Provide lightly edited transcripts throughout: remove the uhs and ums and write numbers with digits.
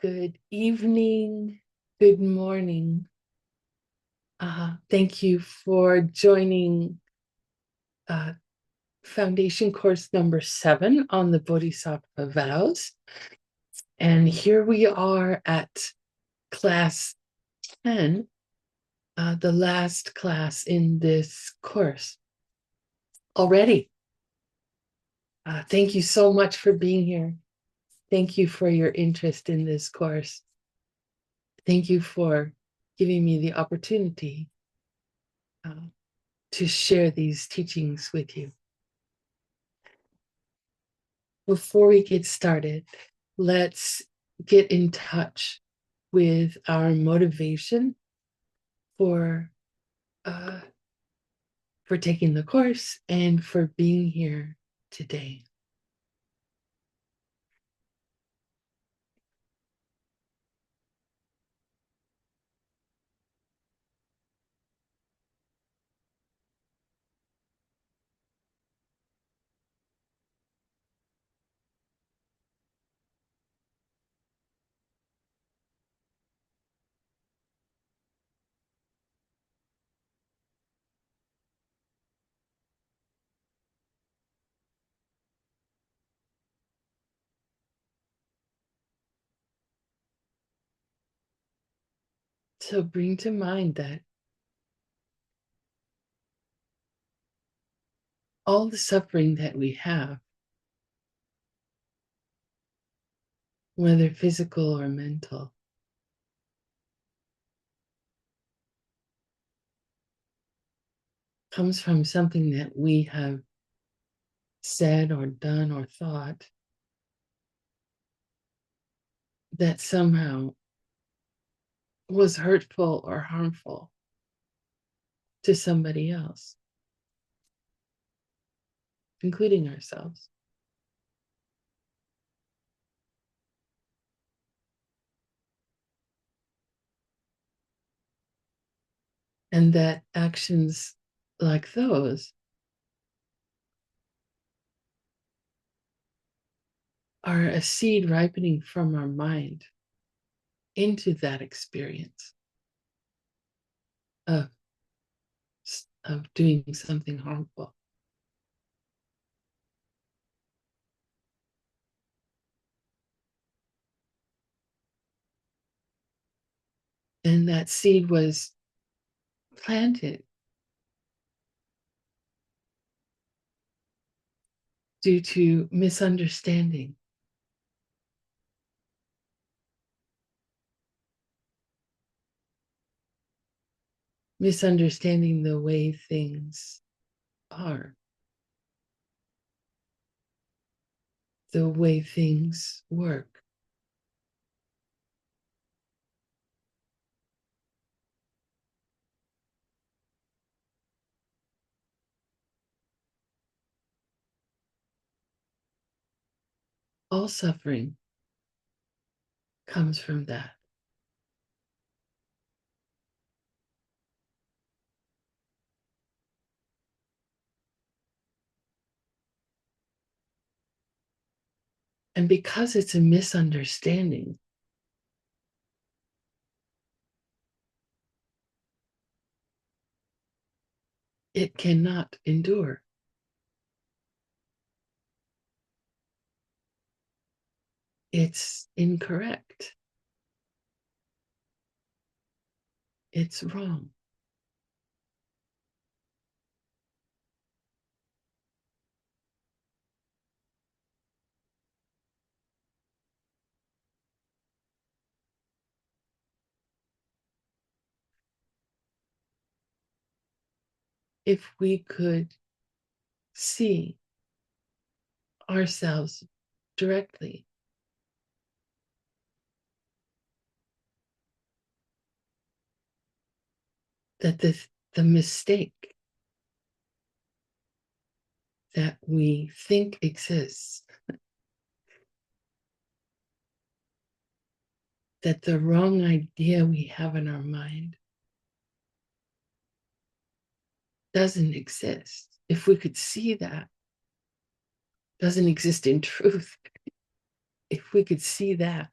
good evening, good morning. Thank you for joining Foundation Course number 7 on the Bodhisattva vows. And here we are at class 10, the last class in this course already. Thank you so much for being here. Thank you for your interest in this course. Thank you for giving me the opportunity to share these teachings with you. Before we get started, let's get in touch with our motivation for taking the course and for being here today. So bring to mind that all the suffering that we have, whether physical or mental, comes from something that we have said or done or thought that somehow was hurtful or harmful to somebody else, including ourselves. And that actions like those are a seed ripening from our mind into that experience of doing something harmful. And that seed was planted due to misunderstanding. Misunderstanding the way things are, the way things work. All suffering comes from that. And because it's a misunderstanding, it cannot endure. It's incorrect. It's wrong. If we could see ourselves directly, that the mistake that we think exists, that the wrong idea we have in our mind doesn't exist. If we could see that, doesn't exist in truth. If we could see that,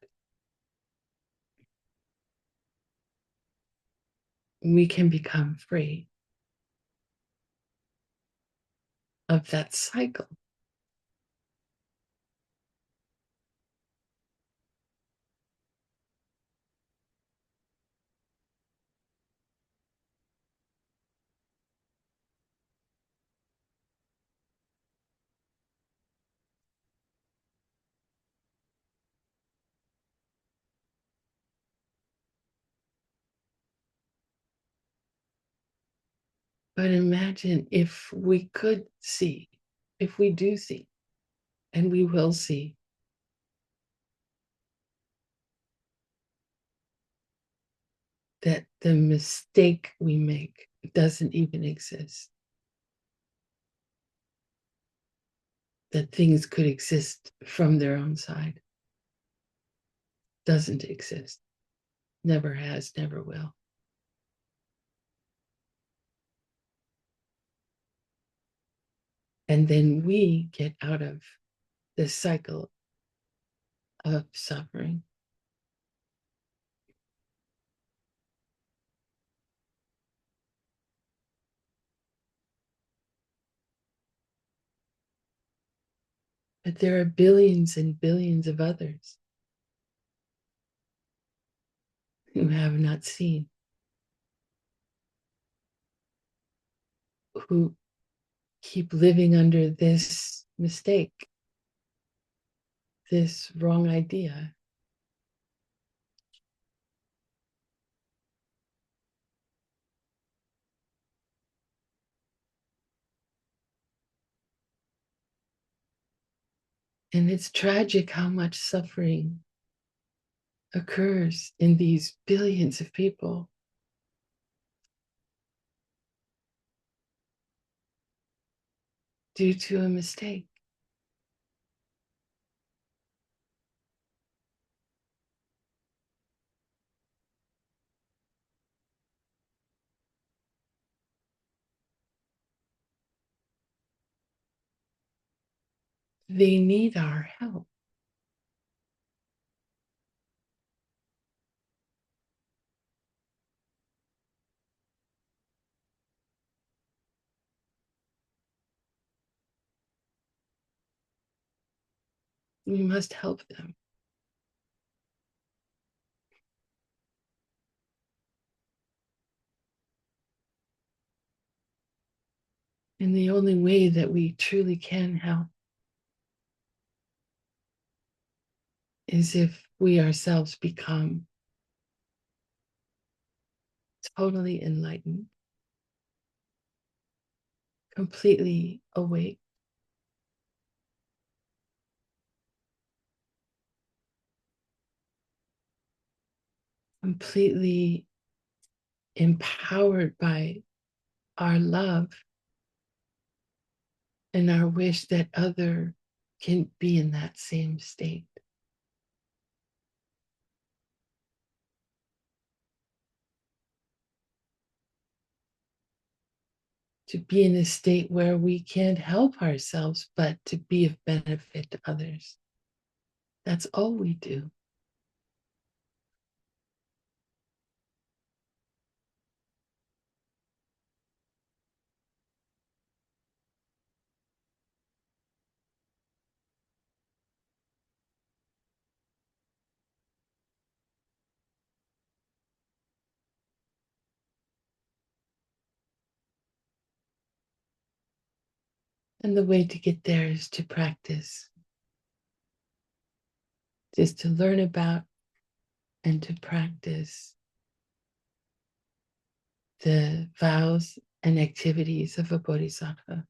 we can become free of that cycle. But imagine if we could see, if we do see, and we will see, that the mistake we make doesn't even exist, that things could exist from their own side, doesn't exist, never has, never will. And then we get out of this cycle of suffering. But there are billions and billions of others who have not seen, who keep living under this mistake, this wrong idea. And it's tragic how much suffering occurs in these billions of people due to a mistake. They need our help. We must help them. And the only way that we truly can help is if we ourselves become totally enlightened, completely awake, completely empowered by our love and our wish that other can be in that same state. To be in a state where we can't help ourselves, but to be of benefit to others. That's all we do. And the way to get there is to practice, just to learn about and to practice the vows and activities of a bodhisattva.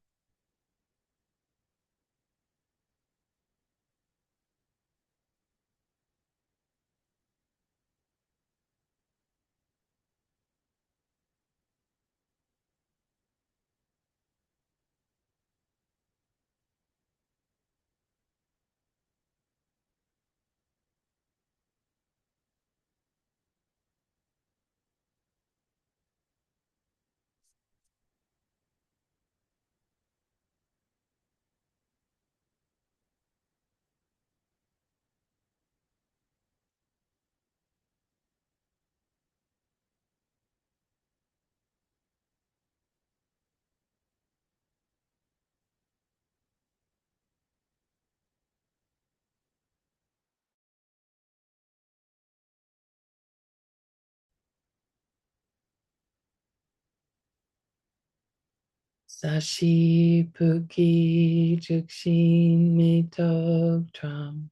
Sashi Puki Jukshin Metok Tram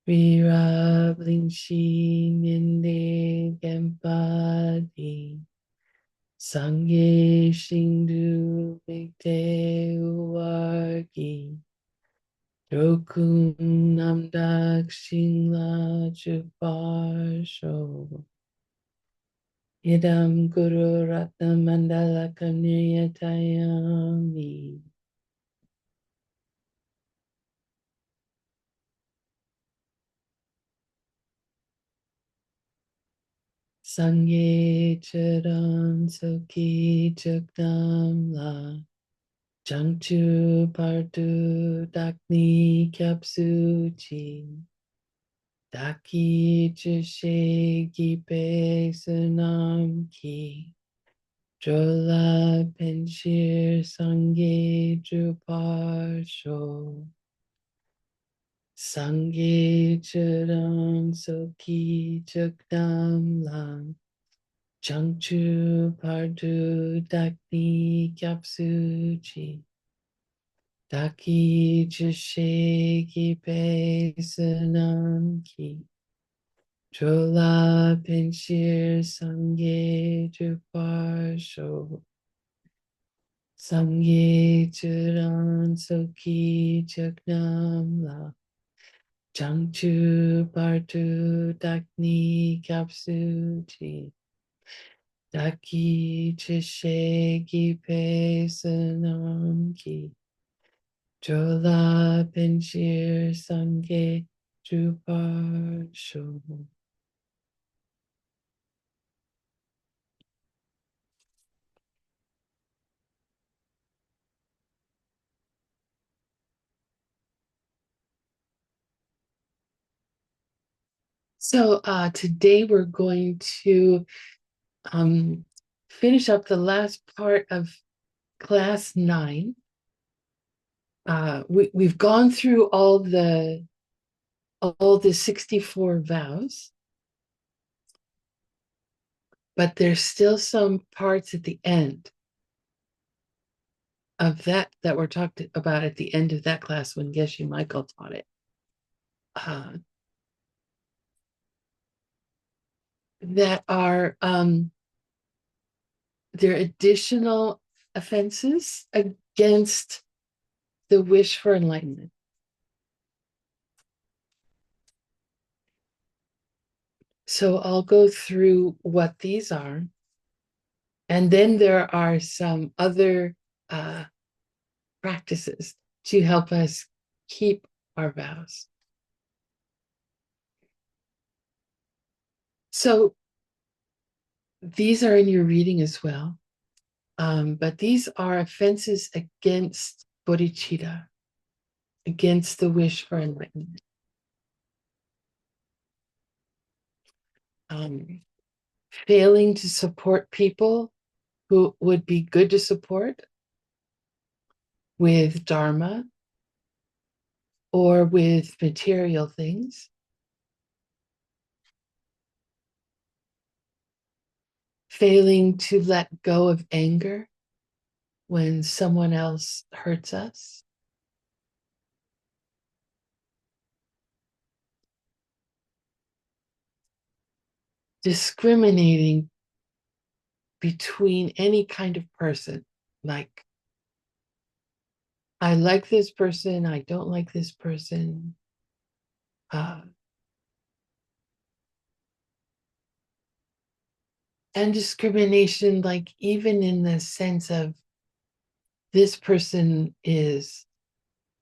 Vira Blingshi Ninde Gempadi Sangye Shindu Bigte Uwargi Dokun Namdak Shingla Chuparsho Idam Guru Ratna Mandala Kamniyatayami Sangye Charan Soki Chukdam La Jangchu Partu Dakni Kyapsuchi Daki Chishe Gipe Sunam Ki Jola Penshir Sangye Juparsho Sangye Charan Soki Chukdam Lang Changchu Pardu Dakni Kyapsuchi Daki Chishe Gipe Sunam Ki Chola Penshir Sangye Juparsho Sangye Churan Soki Chuknam La Changchu Partu Dakni Kapsuchi Daki Chishe Gipe Sanam Ki Chola Penshir Sangye Juparsho. So today we're going to finish up the last part of class 9. We've gone through all the 64 vows, but there's still some parts at the end of that we're talked about at the end of that class when Geshe Michael taught it. That are there are additional offenses against the wish for enlightenment. So I'll go through what these are. And then there are some other practices to help us keep our vows. So these are in your reading as well. But these are offenses against bodhicitta, against the wish for enlightenment. Failing to support people who would be good to support with dharma or with material things. Failing to let go of anger when someone else hurts us. Discriminating between any kind of person, like, I like this person, I don't like this person. And discrimination, like even in the sense of this person is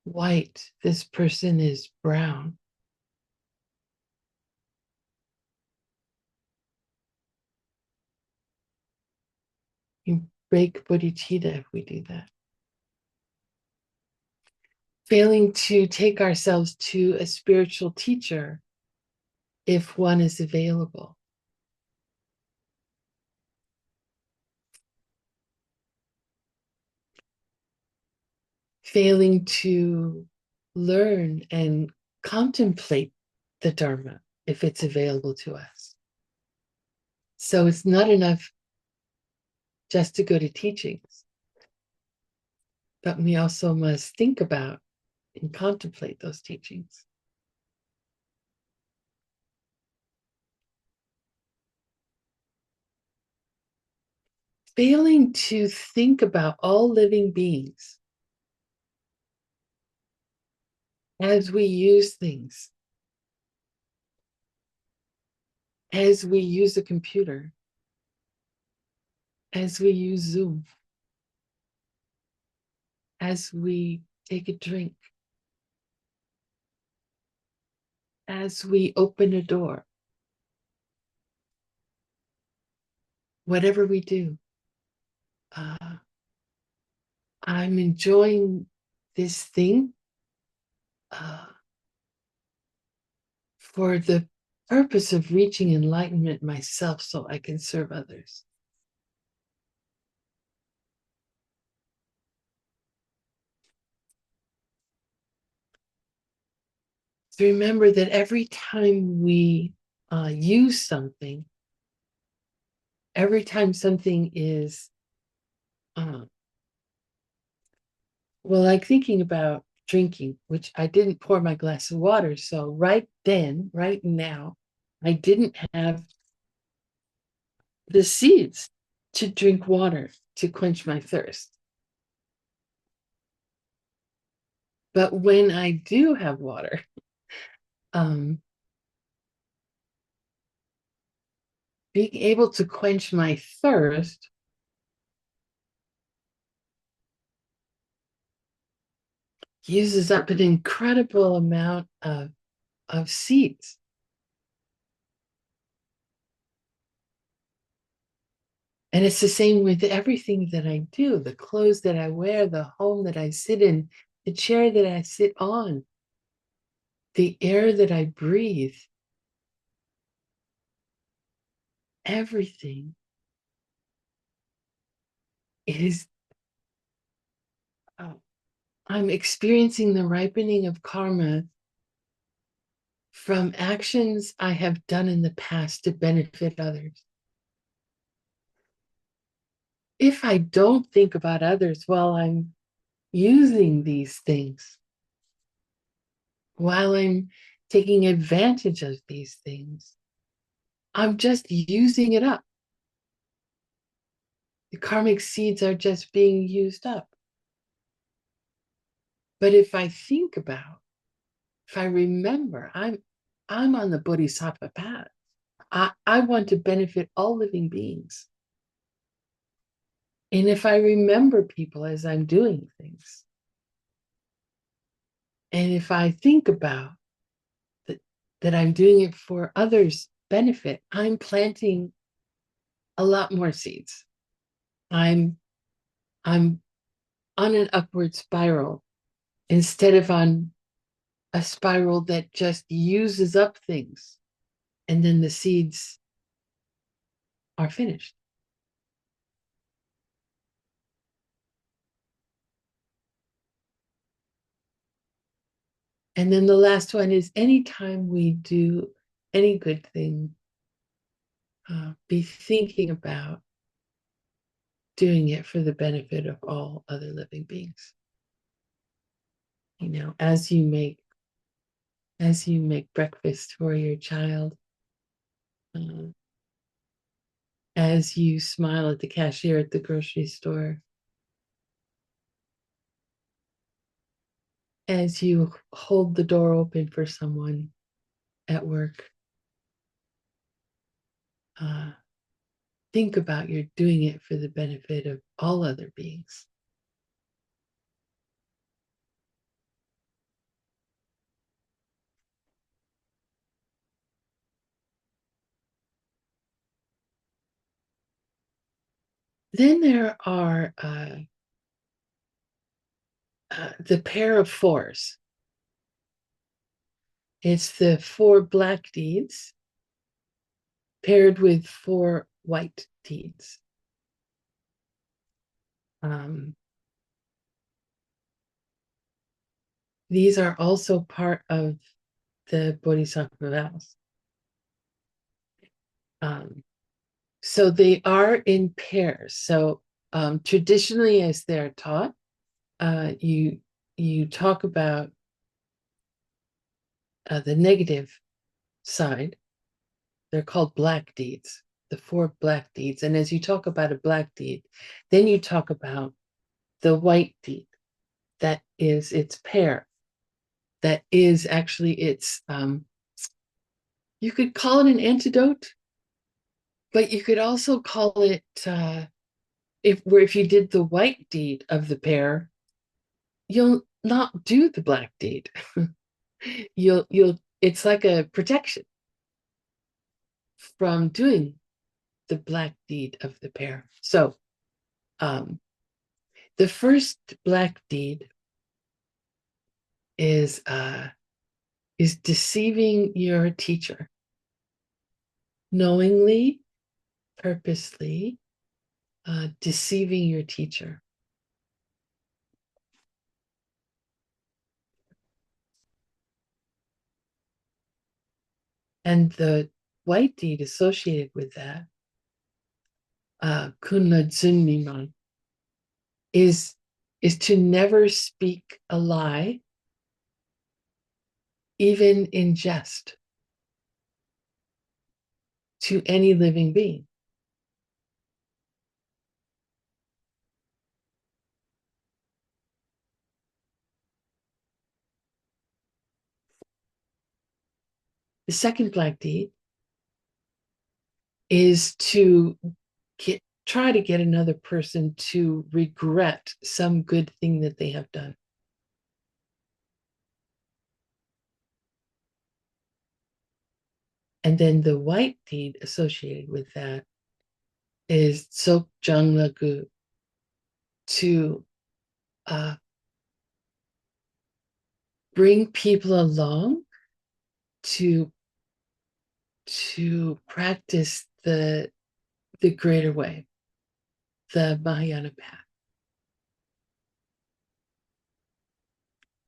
white, this person is brown. You break bodhicitta if we do that. Failing to take ourselves to a spiritual teacher if one is available. Failing to learn and contemplate the Dharma if it's available to us. So it's not enough just to go to teachings. but we also must think about and contemplate those teachings. Failing to think about all living beings as we use things, as we use a computer, as we use Zoom, as we take a drink, as we open a door, whatever we do. I'm enjoying this thing for the purpose of reaching enlightenment myself so I can serve others. So remember that every time we use something, every time something is, well, like thinking about drinking, which I didn't pour my glass of water. So right then, right now, I didn't have the seeds to drink water to quench my thirst. But when I do have water, being able to quench my thirst uses up an incredible amount of seeds. And it's the same with everything that I do, the clothes that I wear, the home that I sit in, the chair that I sit on, the air that I breathe. Everything is, I'm experiencing the ripening of karma from actions I have done in the past to benefit others. If I don't think about others while I'm using these things, while I'm taking advantage of these things, I'm just using it up. The karmic seeds are just being used up. But if I think about, if I remember, I'm on the Bodhisattva path. I want to benefit all living beings. And if I remember people as I'm doing things, and if I think about that I'm doing it for others' benefit, I'm planting a lot more seeds. I'm on an upward spiral instead of on a spiral that just uses up things and then the seeds are finished. And then the last one is anytime we do any good thing, be thinking about doing it for the benefit of all other living beings. You know, as you make breakfast for your child, as you smile at the cashier at the grocery store, as you hold the door open for someone at work, think about you're doing it for the benefit of all other beings. Then there are the pair of fours. It's the four black deeds paired with four white deeds. These are also part of the Bodhisattva vows. So they are in pairs. So traditionally, as they're taught, you talk about the negative side. They're called black deeds, the 4 black deeds. And as you talk about a black deed, then you talk about the white deed. That is its pair. That is actually its, you could call it an antidote, but you could also call it, if you did the white deed of the pair, you'll not do the black deed. you'll it's like a protection from doing the black deed of the pair. So um, the first black deed is deceiving your teacher, knowingly, purposely deceiving your teacher. And the white deed associated with that, kunna dzunniman, is to never speak a lie, even in jest, to any living being. The second black deed is to try to get another person to regret some good thing that they have done. And then the white deed associated with that is sok jang lagu, to bring people along to practice the greater way, the Mahayana path,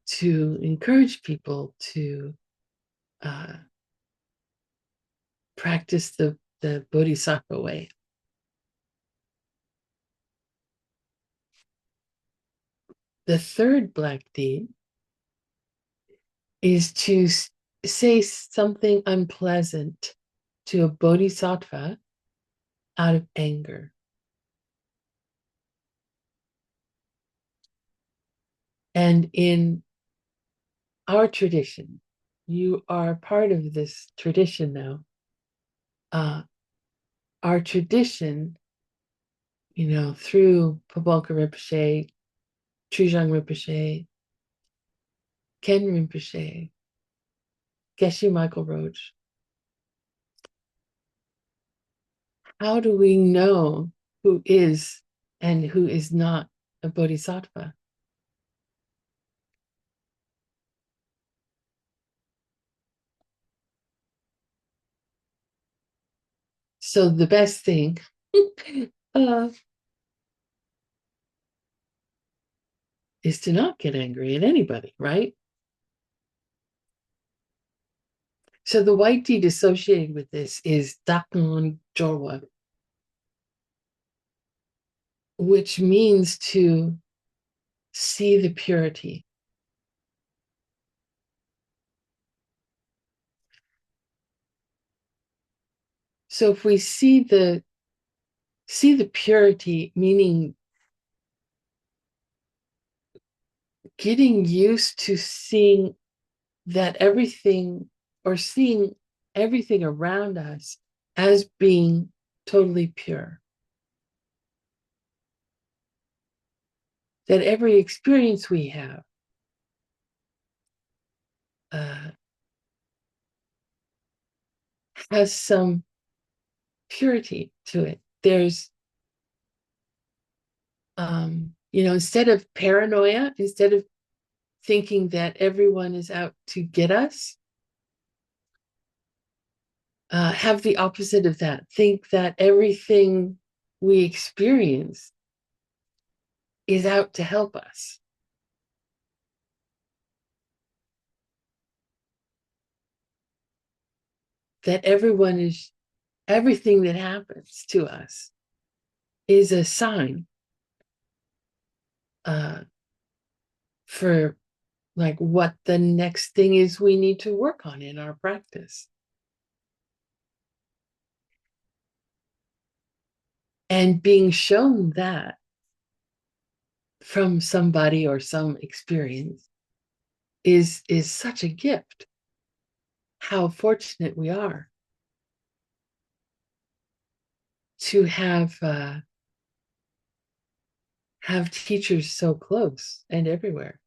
to encourage people to practice the Bodhisattva way. The third black deed is to say something unpleasant to a bodhisattva out of anger. And in our tradition, you are part of this tradition now. Our tradition, through Pabalka Rinpoche, Trijang Rinpoche, Ken Rinpoche, Geshe Michael Roach. How do we know who is and who is not a bodhisattva? So the best thing is to not get angry at anybody, right? So the white deed associated with this is Dakon Jorwa, which means to see the purity. So if we see the purity, meaning getting used to seeing that everything, or seeing everything around us as being totally pure. That every experience we have has some purity to it. There's, instead of paranoia, instead of thinking that everyone is out to get us, have the opposite of that. Think that everything we experience is out to help us. That everything that happens to us is a sign for like what the next thing is we need to work on in our practice. And being shown that from somebody or some experience is such a gift. How fortunate we are to have teachers so close and everywhere.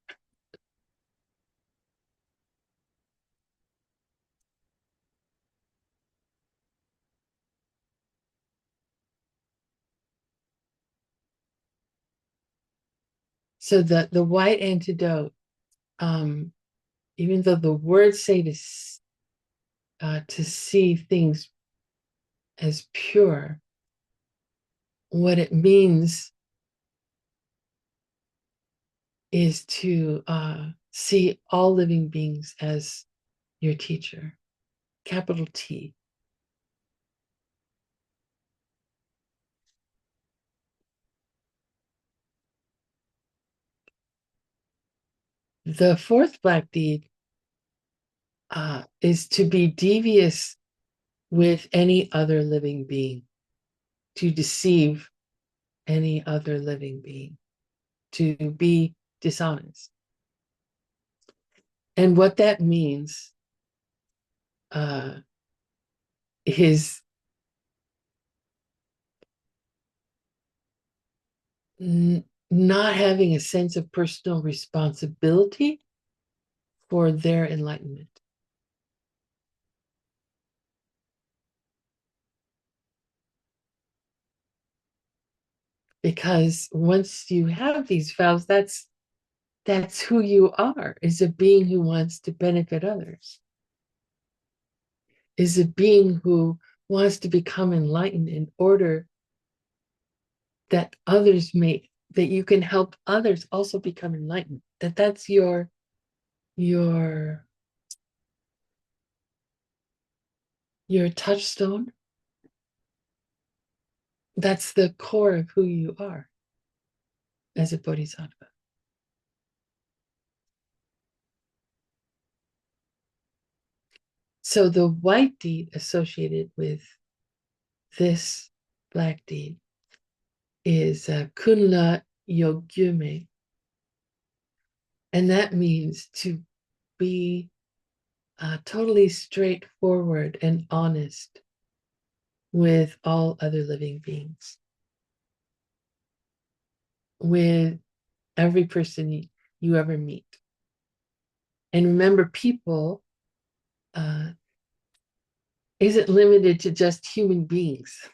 So the white antidote, even though the words say to see things as pure, what it means is to see all living beings as your teacher, capital T. The fourth black deed is to be devious with any other living being, to deceive any other living being, to be dishonest. And what that means is not having a sense of personal responsibility for their enlightenment. Because once you have these vows, that's who you are, is a being who wants to benefit others, is a being who wants to become enlightened in order that you can help others also become enlightened. That's your touchstone. That's the core of who you are as a bodhisattva. So the white deed associated with this black deed is kunla yogyume. And that means to be totally straightforward and honest with all other living beings, with every person you ever meet. And remember, people isn't limited to just human beings,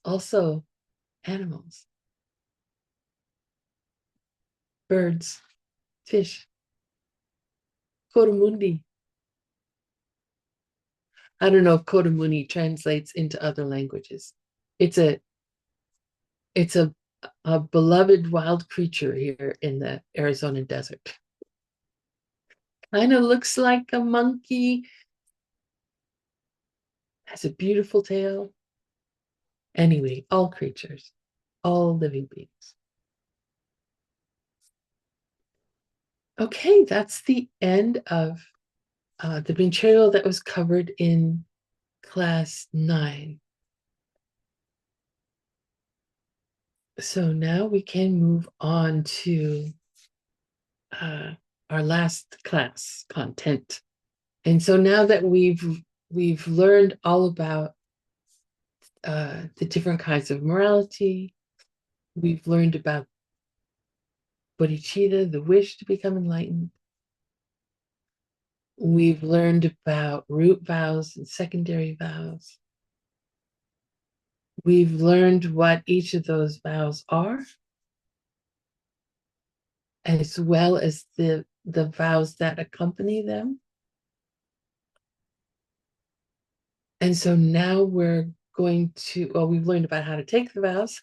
also animals, birds, fish, kodamundi. I don't know if kodamuni translates into other languages. It's a it's a beloved wild creature here in the Arizona desert. Kind of looks like a monkey, has a beautiful tail. Anyway, all creatures, all living beings. Okay, that's the end of the material that was covered in class 9. So now we can move on to our last class content. And so now that we've learned all about the different kinds of morality, we've learned about bodhicitta, the wish to become enlightened. We've learned about root vows and secondary vows. We've learned what each of those vows are, as well as the vows that accompany them. And so now we're going to, well, we've learned about how to take the vows,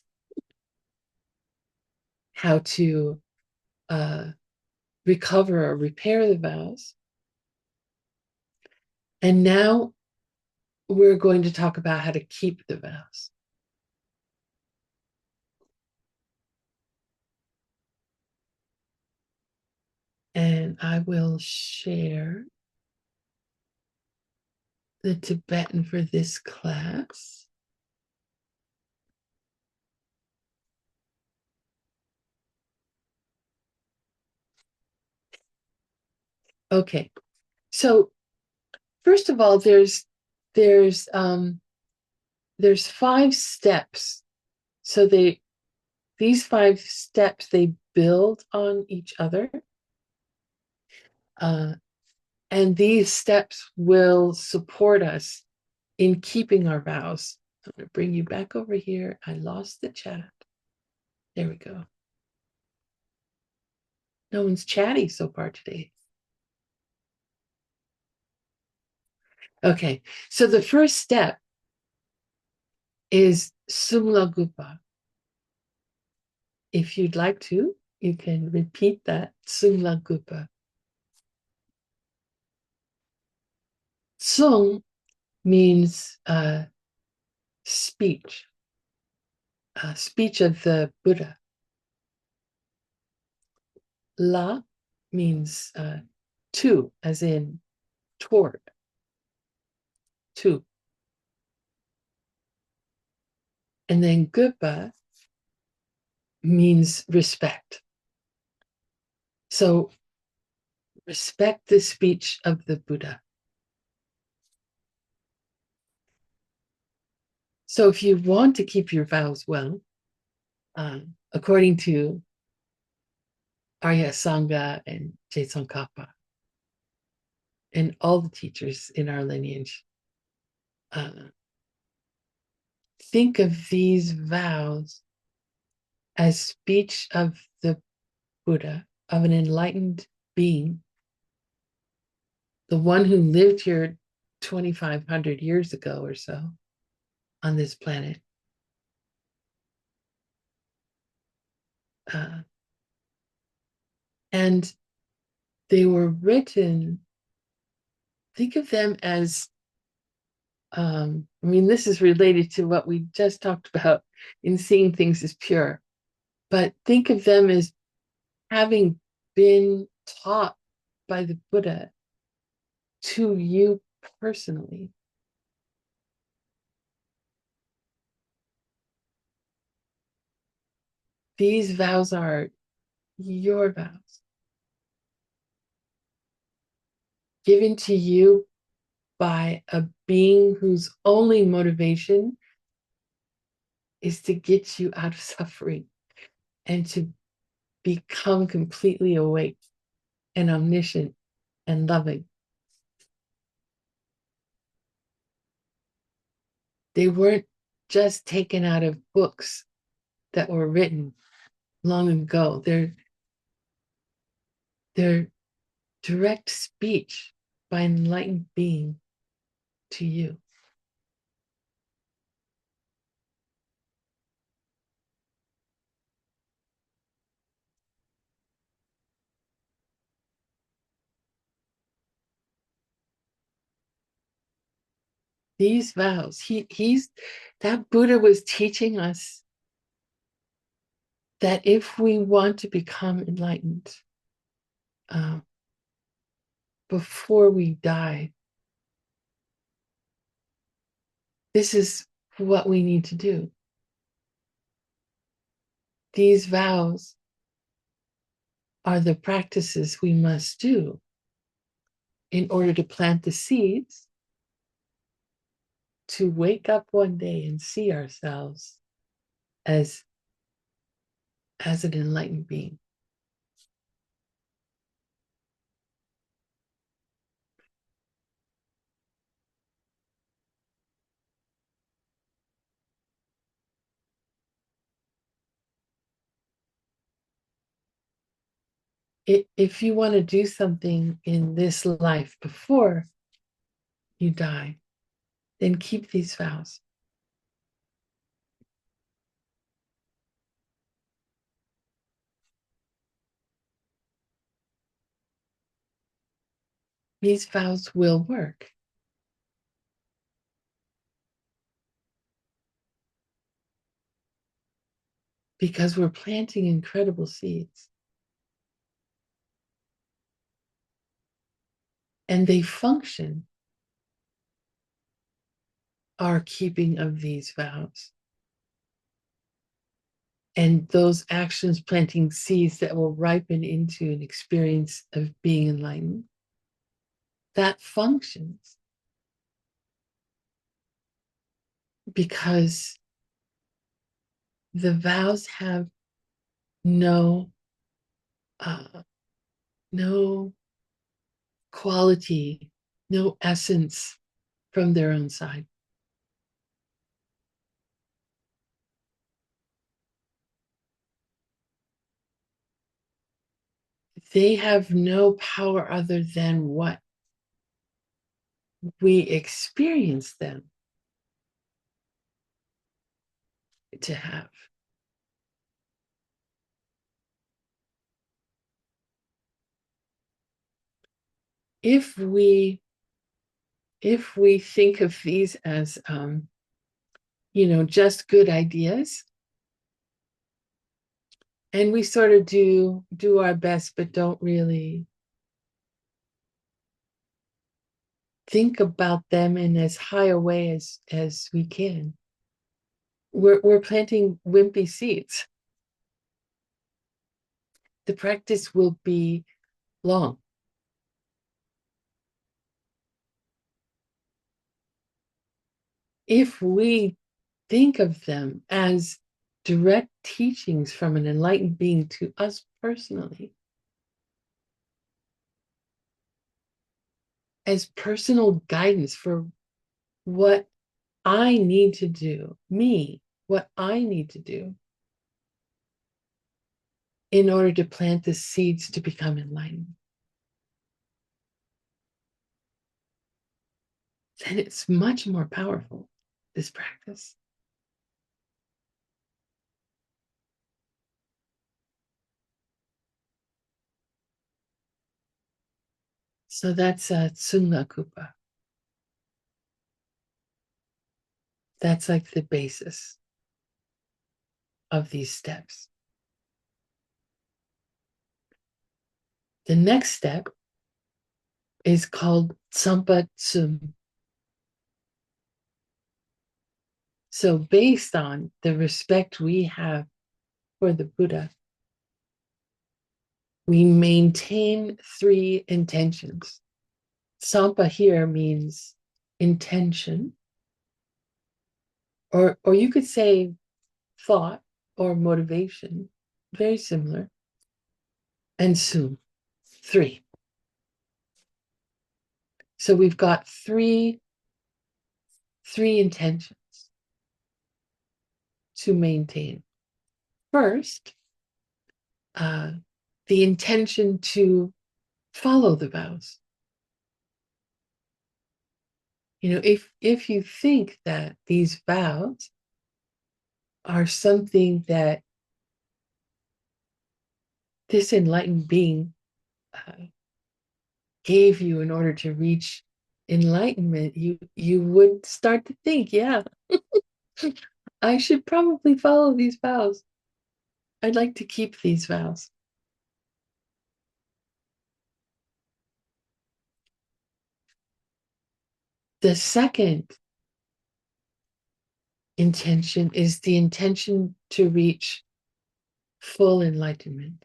how to recover or repair the vows. And now we're going to talk about how to keep the vows. And I will share the Tibetan for this class. Okay, so first of all, there's 5 steps. So these 5 steps, they build on each other. And these steps will support us in keeping our vows. I'm going to bring you back over here. I lost the chat. There we go. No one's chatty so far today. Okay, so the first step is Sumlagupa. If you'd like to, you can repeat that, Sumlagupa. Sung means speech, speech of the Buddha. La means to, as in toward, to. And then Gupa means respect. So respect the speech of the Buddha. So if you want to keep your vows well, according to Arya Sangha and Tsongkhapa and all the teachers in our lineage, think of these vows as speech of the Buddha, of an enlightened being, the one who lived here 2,500 years ago or so on this planet. And they were written, think of them as, this is related to what we just talked about in seeing things as pure, but think of them as having been taught by the Buddha to you personally. These vows are your vows, given to you by a being whose only motivation is to get you out of suffering and to become completely awake and omniscient and loving. They weren't just taken out of books that were written long ago. They're direct speech by an enlightened being to you. These vows, that Buddha was teaching us that if we want to become enlightened before we die, this is what we need to do. These vows are the practices we must do in order to plant the seeds to wake up one day and see ourselves as an enlightened being. If you want to do something in this life before you die, then keep these vows. These vows will work. Because we're planting incredible seeds. and they function our keeping of these vows. And those actions planting seeds that will ripen into an experience of being enlightened, that functions because the vows have no no quality, no essence from their own side. They have no power other than what we experience them to have. If we think of these as just good ideas, and we sort of do our best but don't really think about them in as high a way as we can, we're planting wimpy seeds. The practice will be long. If we think of them as direct teachings from an enlightened being to us personally, as personal guidance for what I need to do, what I need to do in order to plant the seeds to become enlightened, then it's much more powerful, this practice. So that's Tsungla Kupa. That's like the basis of these steps. The next step is called Tsampa Tsum. So based on the respect we have for the Buddha, we maintain 3 intentions. Sampa here means intention, or you could say thought or motivation, very similar. And Sum, 3. So we've got three intentions to maintain. First, the intention to follow the vows. If you think that these vows are something that this enlightened being gave you in order to reach enlightenment, you would start to think, yeah, I should probably follow these vows. I'd like to keep these vows. The second intention is the intention to reach full enlightenment.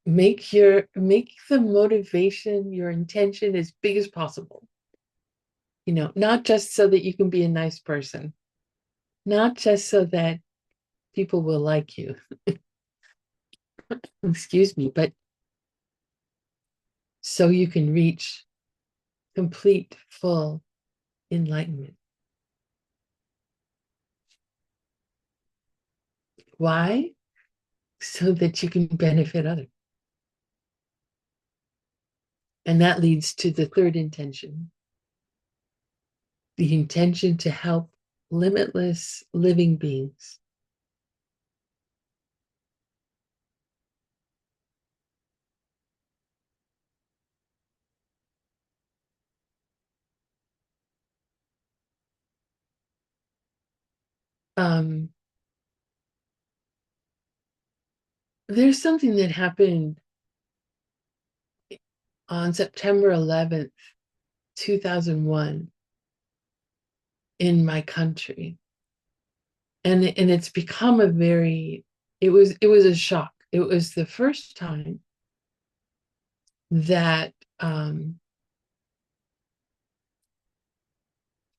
Make the motivation, your intention as big as possible. Not just so that you can be a nice person, not just so that people will like you. Excuse me, but so you can reach complete, full enlightenment. Why? So that you can benefit others. And that leads to the third intention, the intention to help limitless living beings. Um, there's something that happened on September 11th, 2001 in my country. And it's become a very, it was a shock. It was the first time that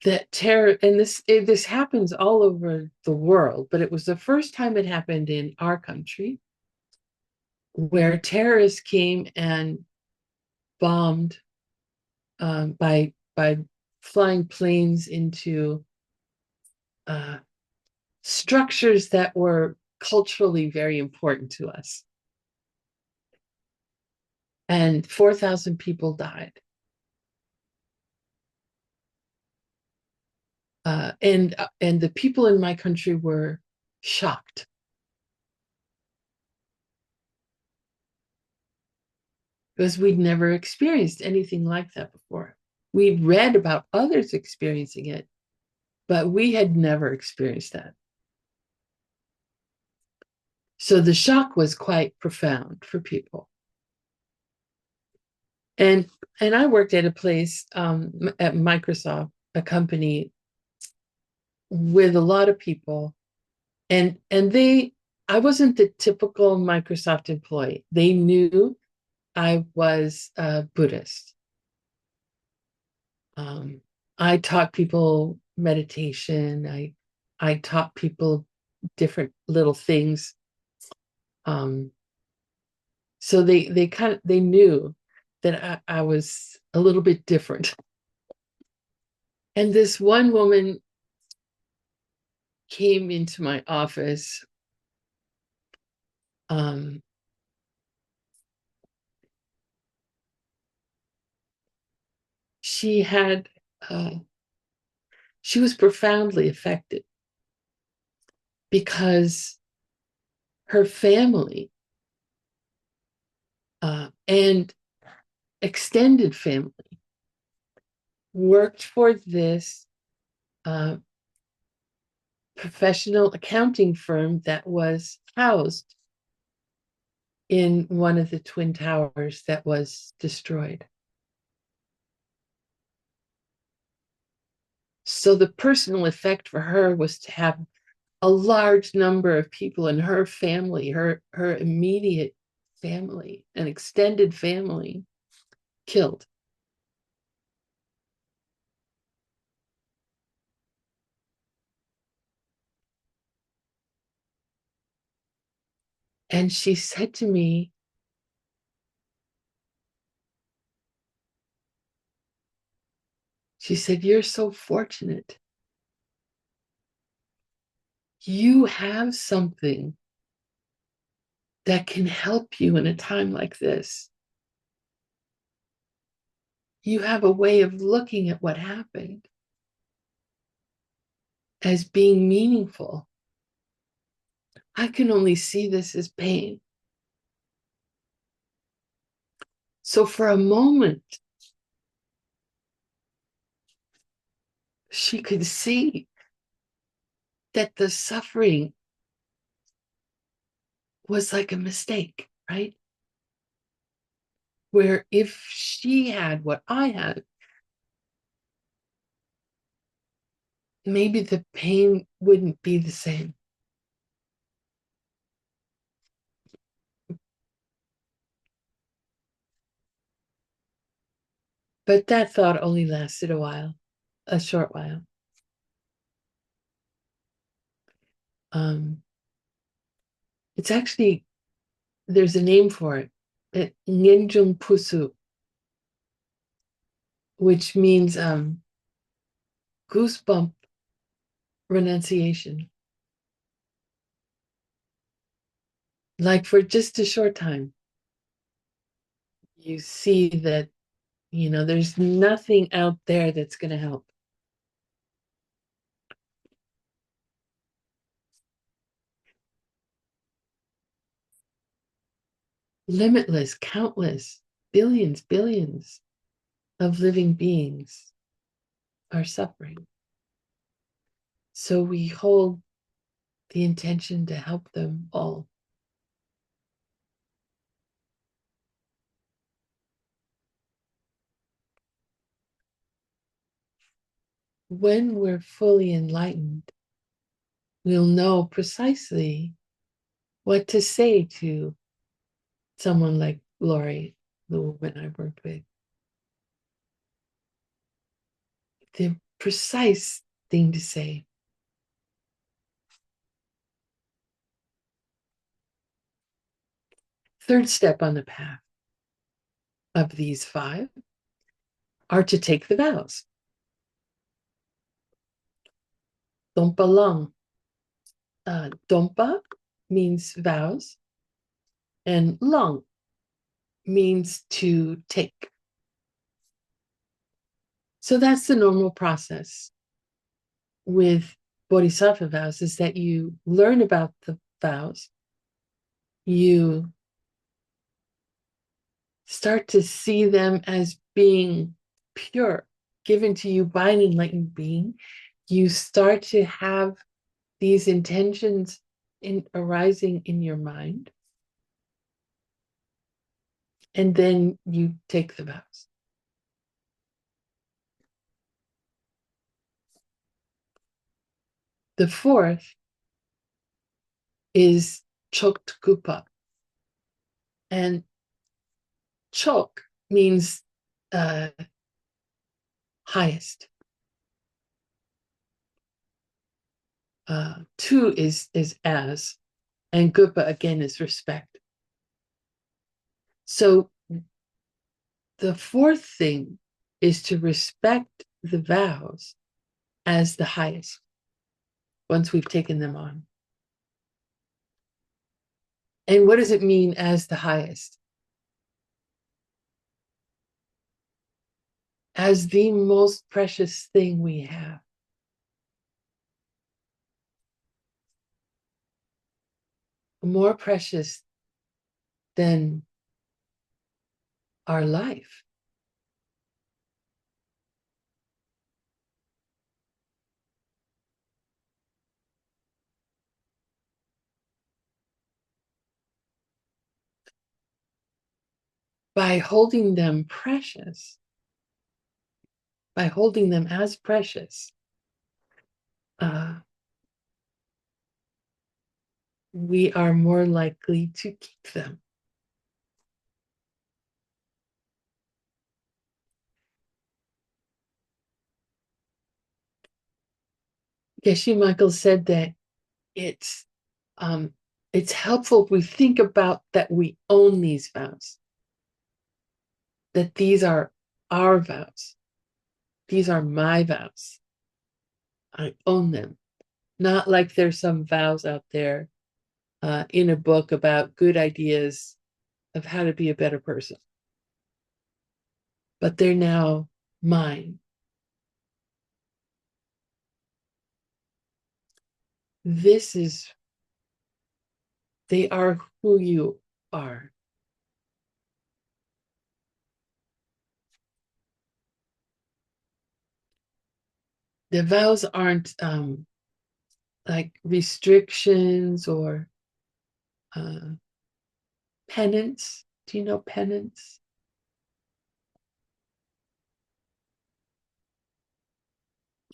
that terror, and this happens all over the world, but it was the first time it happened in our country, where terrorists came and bombed by flying planes into structures that were culturally very important to us. And 4,000 people died. And the people in my country were shocked, because we'd never experienced anything like that before. We'd read about others experiencing it, but we had never experienced that. So the shock was quite profound for people. And I worked at a place, at Microsoft, a company with a lot of people, and I wasn't the typical Microsoft employee. They knew I was a Buddhist. I taught people meditation. I taught people different little things. So they knew that I was a little bit different. And this one woman came into my office. She had she was profoundly affected because her family and extended family worked for this professional accounting firm that was housed in one of the Twin Towers that was destroyed. So the personal effect for her was to have a large number of people in her family, her immediate family, an extended family, killed. And she said to me, she said, "You're so fortunate. You have something that can help you in a time like this. You have a way of looking at what happened as being meaningful. I can only see this as pain." So for a moment, she could see that the suffering was like a mistake, right? Where if she had what I had, maybe the pain wouldn't be the same. But that thought only lasted a short while. It's actually, there's a name for it, Ngenjung Pusu, which means goosebump renunciation. Like for just a short time, you see that, there's nothing out there that's going to help. Limitless, countless, billions of living beings are suffering. So we hold the intention to help them all. when we're fully enlightened, we'll know precisely what to say to someone like Lori, the woman I worked with. The precise thing to say. Third step on the path of these 5 are to take the vows. Dompa lang. Dompa means vows, and lang means to take. So that's the normal process with Bodhisattva vows, is that you learn about the vows, you start to see them as being pure, given to you by an enlightened being. You start to have these intentions arising in your mind, and then you take the vows. The 4th is Choktukupa. And Chok means highest. Tu is as, and Gupa again is respect. So the 4th thing is to respect the vows as the highest once we've taken them on. And what does it mean as the highest? As the most precious thing we have. More precious than our life. By holding them precious, by holding them as precious, we are more likely to keep them. Geshe Michael said that it's helpful if we think about that we own these vows, that these are our vows. These are my vows. I own them. Not like there's some vows out there in a book about good ideas of how to be a better person. But they're now mine. They are who you are. The vows aren't like restrictions or penance. Do you know penance?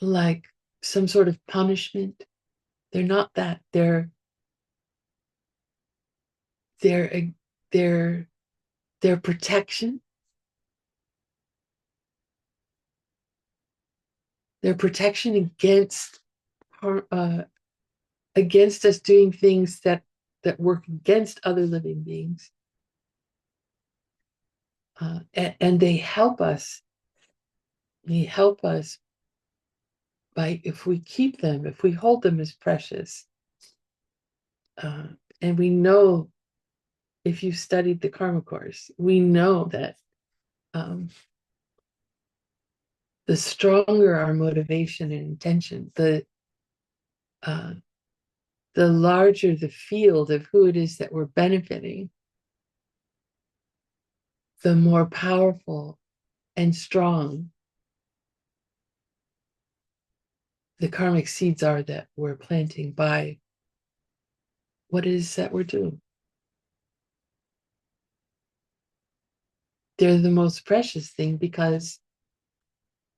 Like some sort of punishment. They're not that. They're protection. They're protection against us doing things that work against other living beings. And they help us. They help us by, if we keep them, if we hold them as precious. And we know, if you've studied the Karma Course, we know that the stronger our motivation and intention, the larger the field of who it is that we're benefiting, the more powerful and strong the karmic seeds are that we're planting by what it is that we're doing. They're the most precious thing because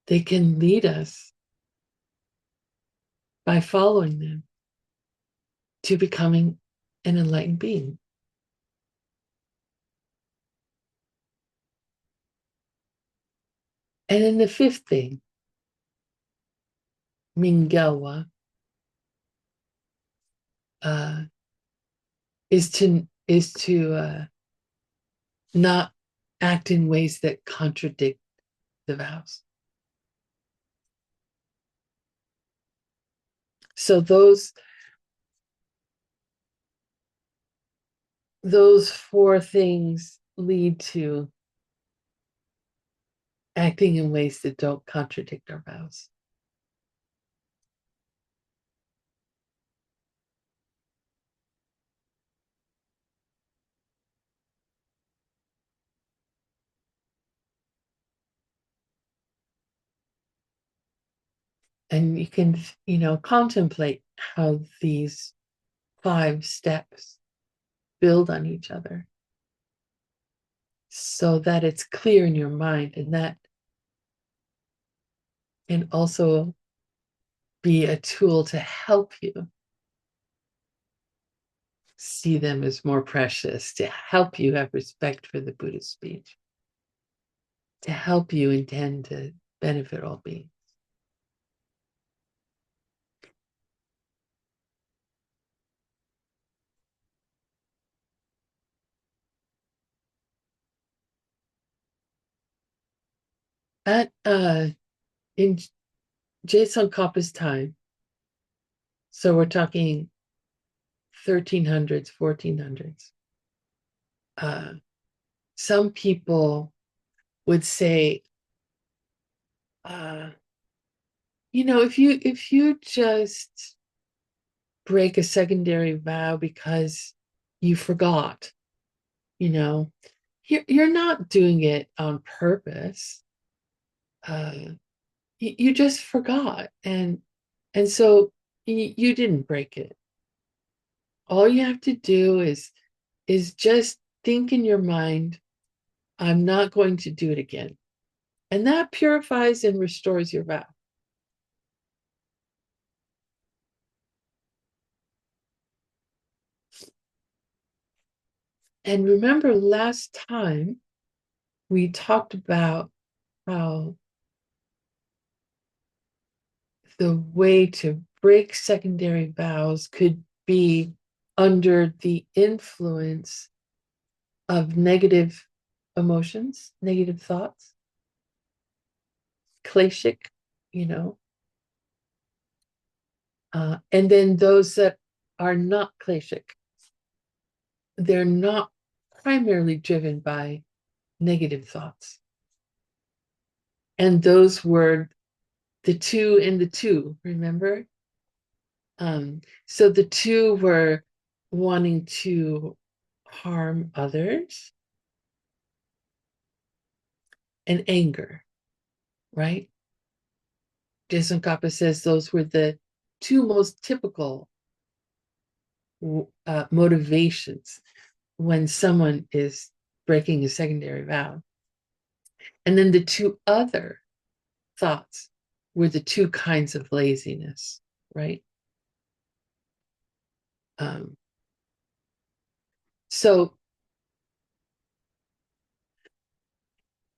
they can lead us by following them to becoming an enlightened being. And then the fifth thing, Mingelwa, is to not act in ways that contradict the vows. So those four things lead to acting in ways that don't contradict our vows. And you can, contemplate how these 5 steps build on each other so that it's clear in your mind, and that can also be a tool to help you see them as more precious, to help you have respect for the Buddhist speech, to help you intend to benefit all beings. In Geshe Kappa's time, so we're talking 1300s, 1400s, some people would say, if you just break a secondary vow because you forgot, you're not doing it on purpose. You just forgot, and so you didn't break it. All you have to do is just think in your mind, I'm not going to do it again. And that purifies and restores your vow. And remember, last time we talked about how the way to break secondary vows could be under the influence of negative emotions, negative thoughts, kleshik, and then those that are not kleshik, they're not primarily driven by negative thoughts. And those were the 2 and the 2, remember? So the 2 were wanting to harm others and anger, right? Geshe Kappa says those were the 2 most typical motivations when someone is breaking a secondary vow. And then the 2 other thoughts were the 2 kinds of laziness, right? So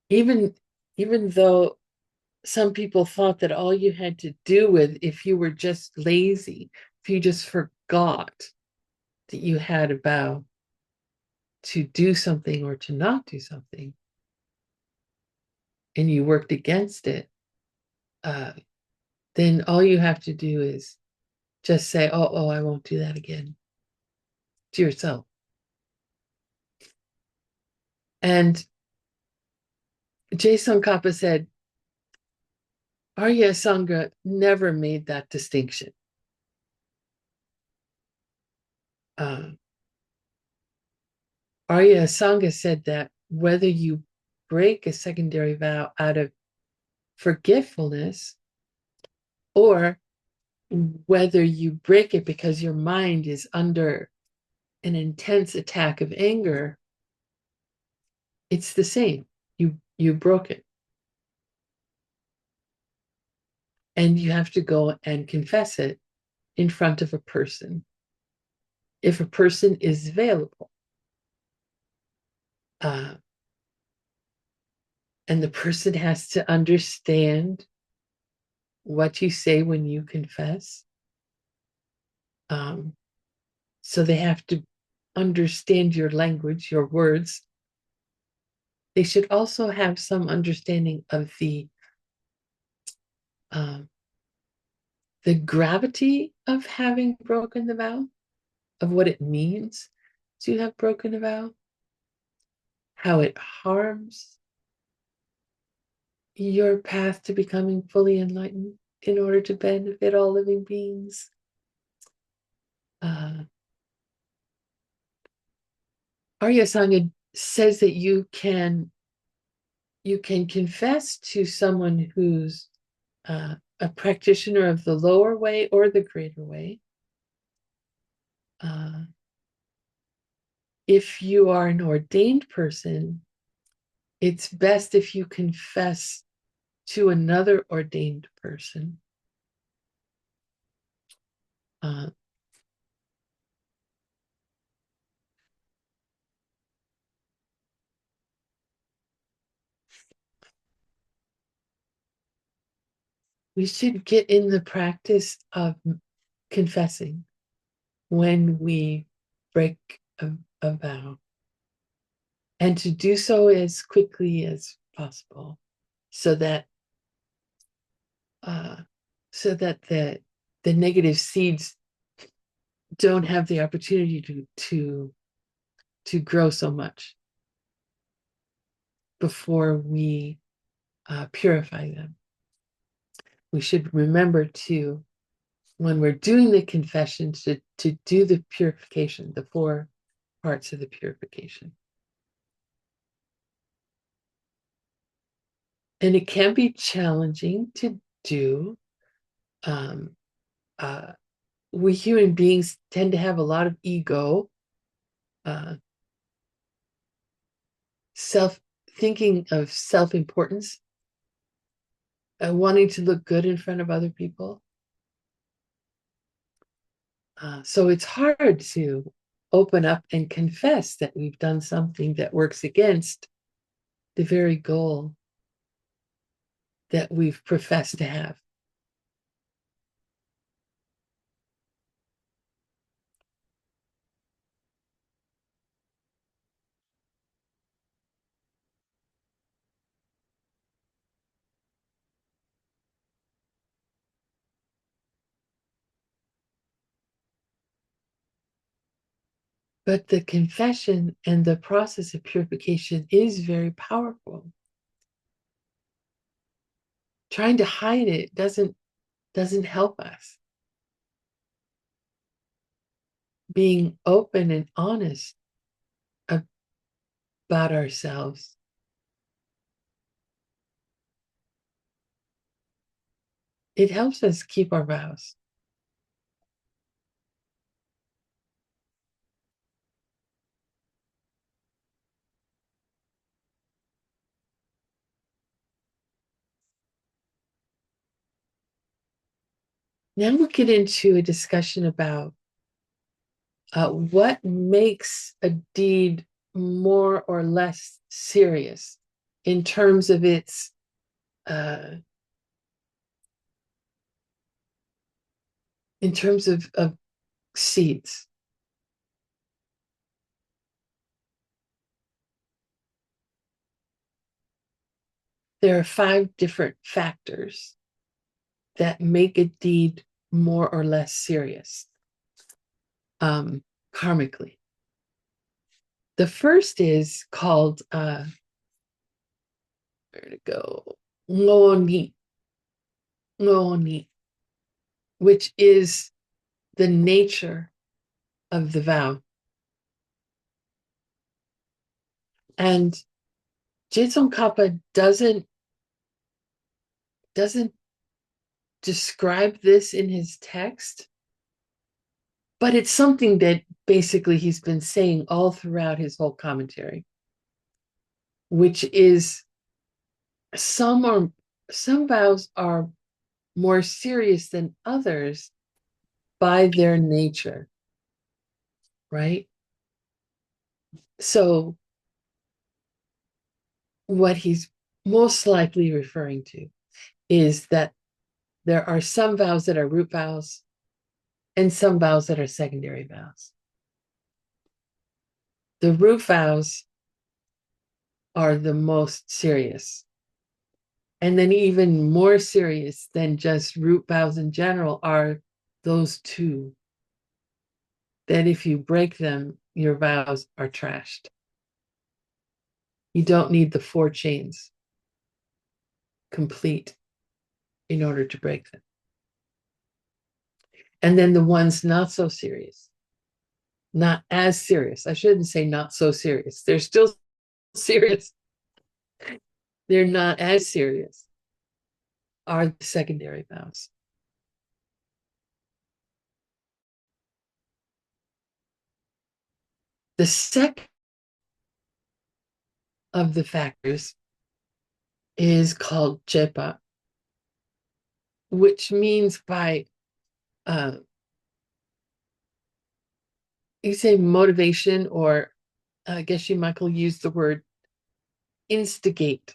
even though some people thought that all you had to do with, if you were just lazy, if you just forgot that you had a vow to do something or to not do something, and you worked against it, then all you have to do is just say, oh, I won't do that again, to yourself. And Geshe Kappa said, Arya Sangha never made that distinction. Arya Sangha said that whether you break a secondary vow out of forgetfulness or whether you break it because your mind is under an intense attack of anger, it's the same. You broke it. And you have to go and confess it in front of a person if a person is available. And the person has to understand what you say when you confess. So they have to understand your language, your words. They should also have some understanding of the gravity of having broken the vow, of what it means to have broken a vow, how it harms your path to becoming fully enlightened in order to benefit all living beings. Arya Sangha says that you can confess to someone who's a practitioner of the lower way or the greater way. If you are an ordained person, it's best if you confess to another ordained person. We should get in the practice of confessing when we break a vow, and to do so as quickly as possible, so that the negative seeds don't have the opportunity to grow so much before we purify them. We should remember to, when we're doing the confession, to do the purification, the 4 parts of the purification. And it can be challenging to do. We human beings tend to have a lot of ego, thinking of self-importance, wanting to look good in front of other people. So it's hard to open up and confess that we've done something that works against the very goal that we've professed to have. But the confession and the process of purification is very powerful. Trying to hide it doesn't help us. Being open and honest about ourselves it helps us keep our vows. Now we'll get into a discussion about what makes a deed more or less serious in terms of its of seeds. There are 5 different factors that make a deed more or less serious, karmically. The first is called where to go? Ngoni, which is the nature of the vow. And Jetson Kappa doesn't describe this in his text, but it's something that basically he's been saying all throughout his whole commentary, which is some vows are more serious than others by their nature, right? So what he's most likely referring to is that there are some vows that are root vows and some vows that are secondary vows. The root vows are the most serious. And then even more serious than just root vows in general are those two, that if you break them, your vows are trashed. You don't need the 4 chains complete in order to break them. And then the ones not so serious, not as serious. I shouldn't say not so serious. They're still serious. They're not as serious, are the secondary vows. The second of the factors is called jepa, which means by you say motivation, or Geshe Michael used the word instigate.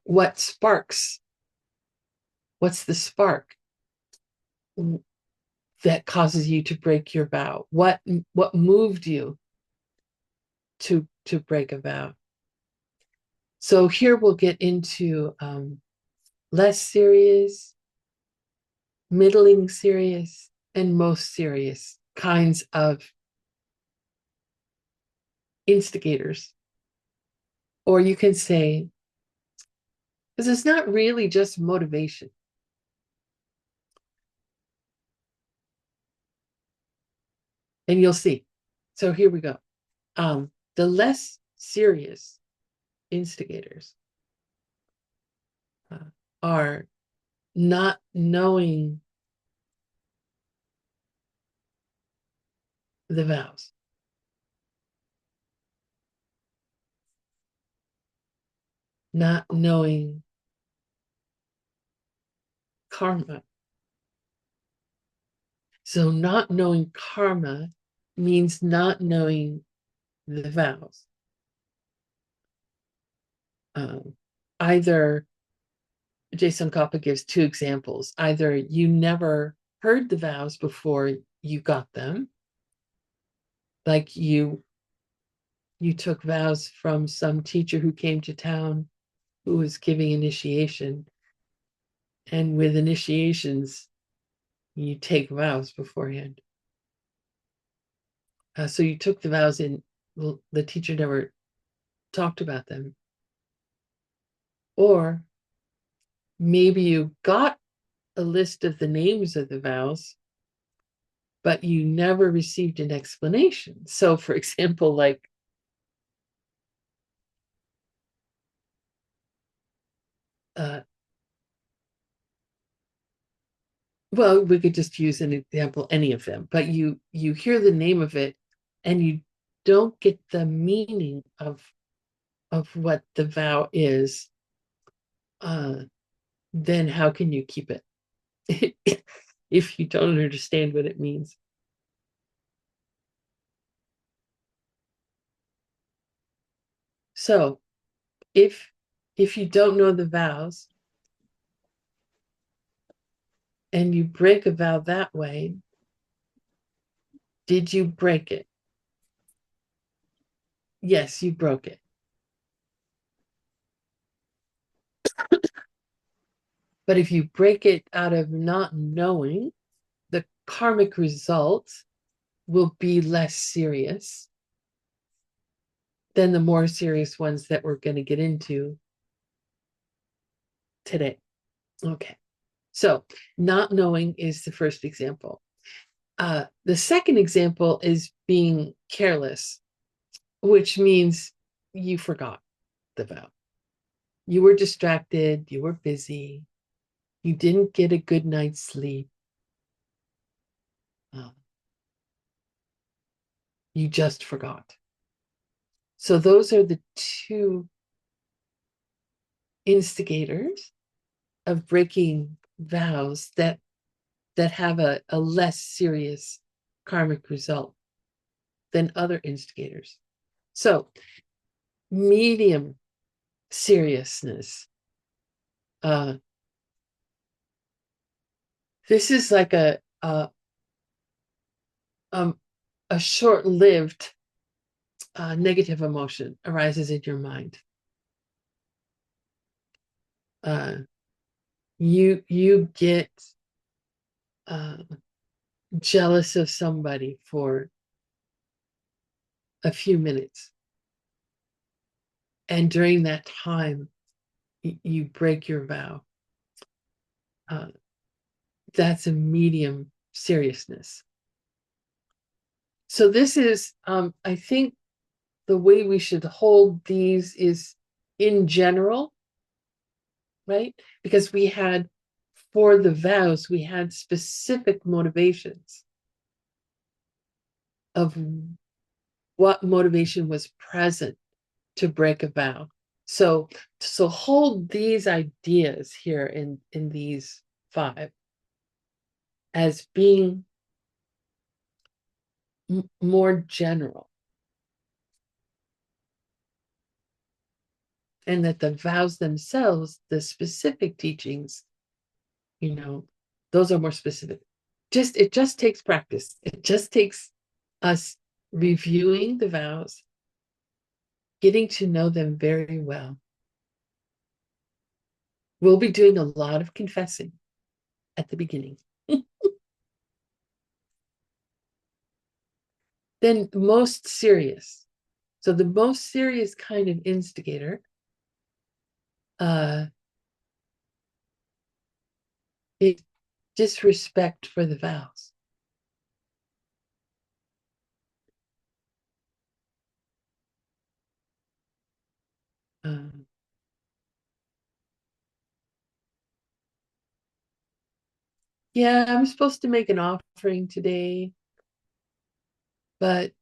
What sparks? What's the spark that causes you to break your vow? What moved you to break a vow? So here we'll get into less serious, middling serious, and most serious kinds of instigators. Or you can say, because it's not really just motivation. And you'll see. So here we go. The less serious instigators are not knowing the vows. Not knowing karma. So not knowing karma means not knowing the vows. Either Jason Kappa gives 2 examples. Either you never heard the vows before you got them, like you took vows from some teacher who came to town who was giving initiation. And with initiations, you take vows beforehand. So you took the vows and the teacher never talked about them. Or maybe you got a list of the names of the vows, but you never received an explanation. So, for example, like well, we could just use an example, any of them, but you hear the name of it and you don't get the meaning of what the vow is, then how can you keep it if you don't understand what it means? So if you don't know the vows and you break a vow that way, did you break it? Yes, you broke it. But if you break it out of not knowing, the karmic result will be less serious than the more serious ones that we're going to get into today. Okay. So not knowing is the first example. The second example is being careless, which means you forgot the vow. You were distracted, you were busy, you didn't get a good night's sleep. You just forgot. So those are the 2 instigators of breaking vows that that have a less serious karmic result than other instigators. So, medium seriousness. This is like a short-lived negative emotion arises in your mind. You get jealous of somebody for a few minutes, and during that time, you break your vow. That's a medium seriousness. So this is, I think, the way we should hold these is in general, right? Because we had, for the vows, we had specific motivations of what motivation was present to break a vow. So hold these ideas here in these 5 as being more general, and that the vows themselves, the specific teachings, those are more specific. It just takes practice. It just takes us reviewing the vows, getting to know them very well. We'll be doing a lot of confessing at the beginning. Then most serious. So the most serious kind of instigator is disrespect for the vows. Yeah, I'm supposed to make an offering today, but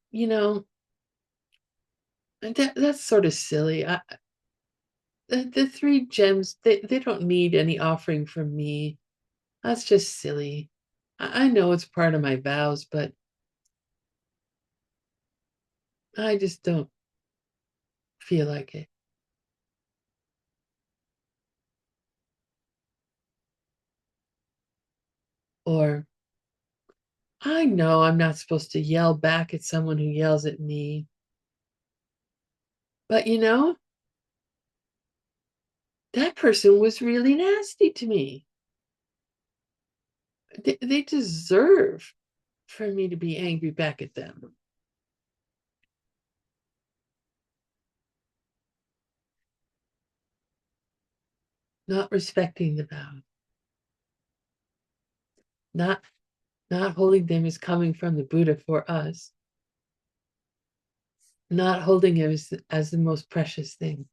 that's sort of silly. The 3 gems, they don't need any offering from me. That's just silly. I know it's part of my vows, but I just don't feel like it. Or I know I'm not supposed to yell back at someone who yells at me. But that person was really nasty to me. They deserve for me to be angry back at them. Not respecting the vow. Not holding them as coming from the Buddha for us. Not holding him as the most precious thing.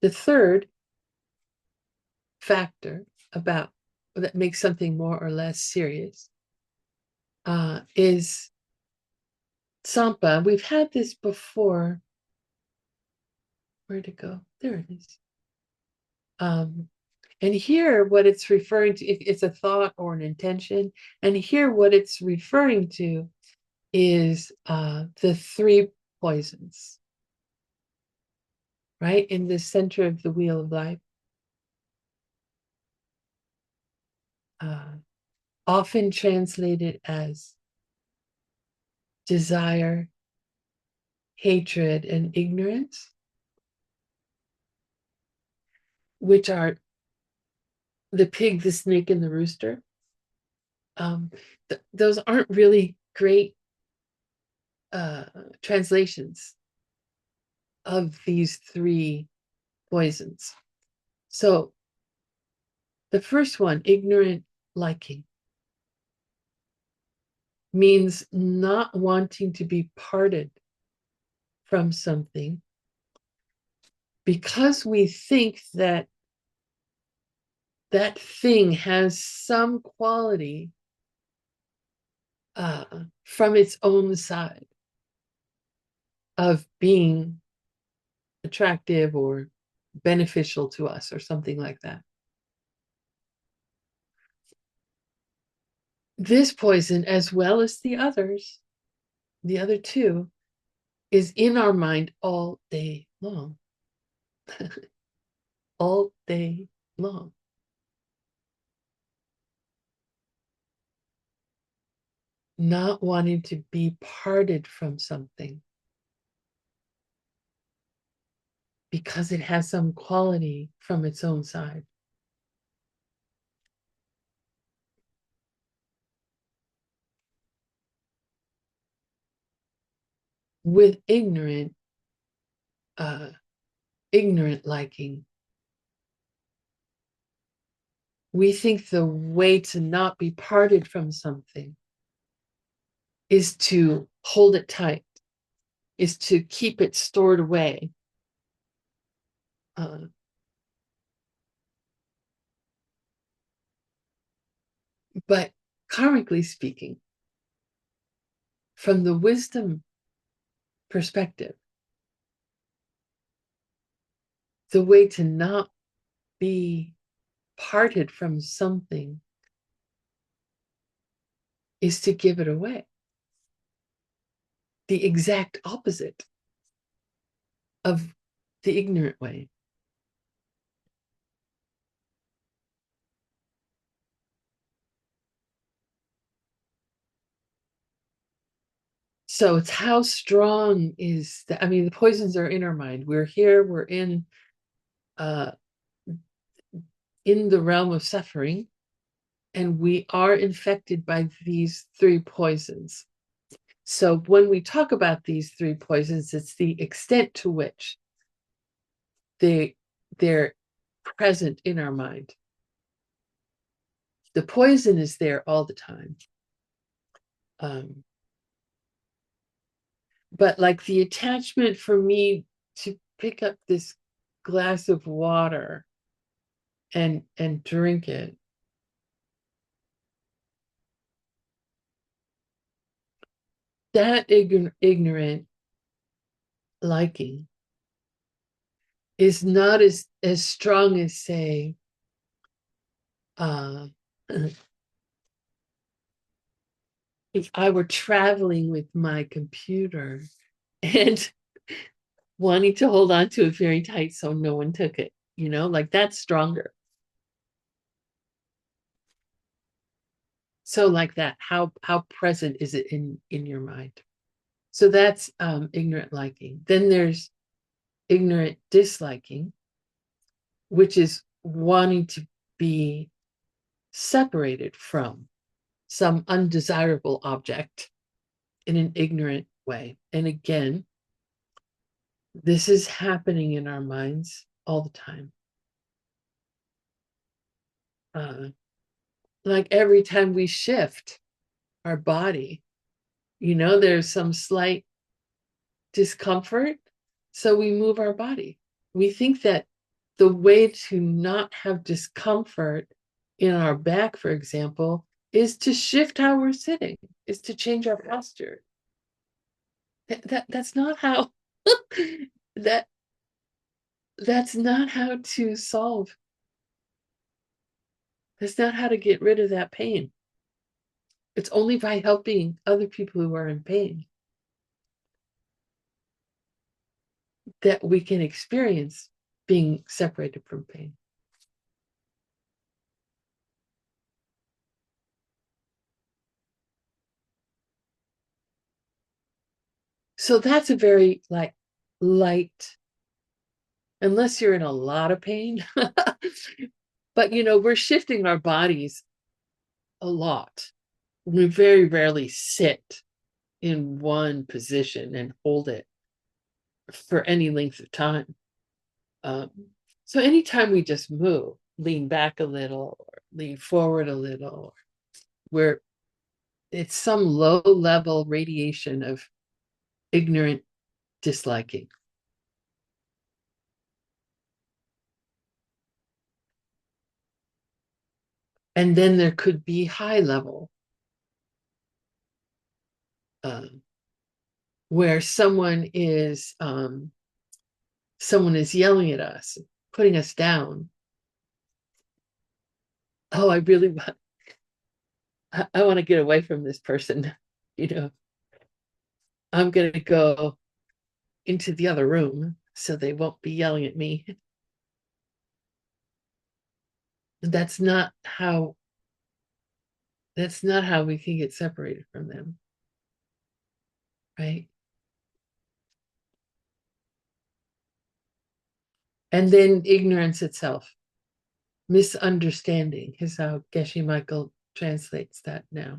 The third factor about that makes something more or less serious is Sampa. We've had this before. Where'd it go? There it is. And here, what it's referring to, it's a thought or an intention. And here, what it's referring to is the 3 poisons, right? In the center of the wheel of life. Often translated as desire, hatred, and ignorance, which are the pig, the snake, and the rooster. Those aren't really great translations of these 3 poisons. So the first one, ignorant liking, means not wanting to be parted from something because we think that that thing has some quality from its own side of being attractive or beneficial to us or something like that. This poison, as well as the others, the other two, is in our mind all day long. All day long. Not wanting to be parted from something because it has some quality from its own side. With ignorant liking, we think the way to not be parted from something is to hold it tight, is to keep it stored away. But karmically speaking, from the wisdom perspective, the way to not be parted from something is to give it away. The exact opposite of the ignorant way. So it's how strong is that? I mean, the poisons are in our mind. We're here, we're in the realm of suffering, and we are infected by these three poisons. So when we talk about these three poisons, it's the extent to which they're present in our mind. The poison is there all the time. But like the attachment for me to pick up this glass of water and drink it, that ignorant liking is not as strong as, say, if I were traveling with my computer and wanting to hold on to it very tight so no one took it, like that's stronger. So like that, how present is it in your mind? So that's ignorant liking. Then there's ignorant disliking, which is wanting to be separated from some undesirable object in an ignorant way. And again, this is happening in our minds all the time. Like every time we shift our body, there's some slight discomfort. So we move our body. We think that the way to not have discomfort in our back, for example, is to shift how we're sitting, is to change our posture. That's not how that's not how to solve. That's not how to get rid of that pain. It's only by helping other people who are in pain that we can experience being separated from pain. So that's a very light, unless you're in a lot of pain. But we're shifting our bodies a lot. We very rarely sit in one position and hold it for any length of time. So anytime we just move, lean back a little or lean forward a little, where it's some low level radiation of ignorant disliking. And then there could be high level where someone is yelling at us, putting us down. Oh, I really want, I want to get away from this person. I'm going to go into the other room so they won't be yelling at me. That's not how we can get separated from them, right? And then ignorance itself, misunderstanding is how Geshe Michael translates that now.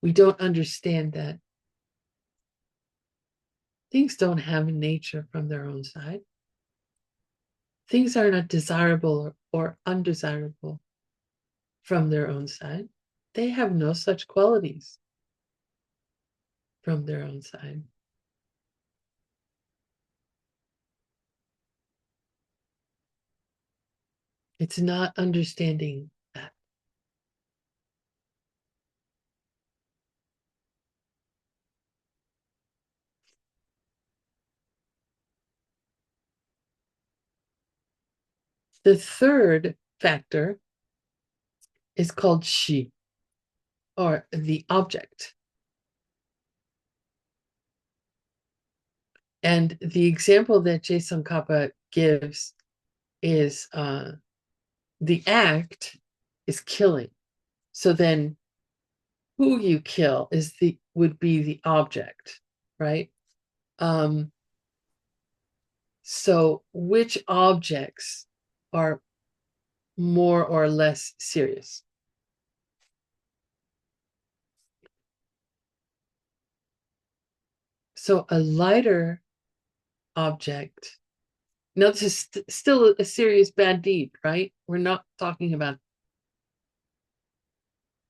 We don't understand that things don't have a nature from their own side. Things are not desirable or undesirable from their own side. They have no such qualities from their own side. It's not understanding that. The third factor is called shi, or the object. And the example that Jason Kappa gives is the act is killing. So then who you kill would be the object, right? So which objects are more or less serious? So a lighter object. Now, this is still a serious bad deed, right? We're not talking about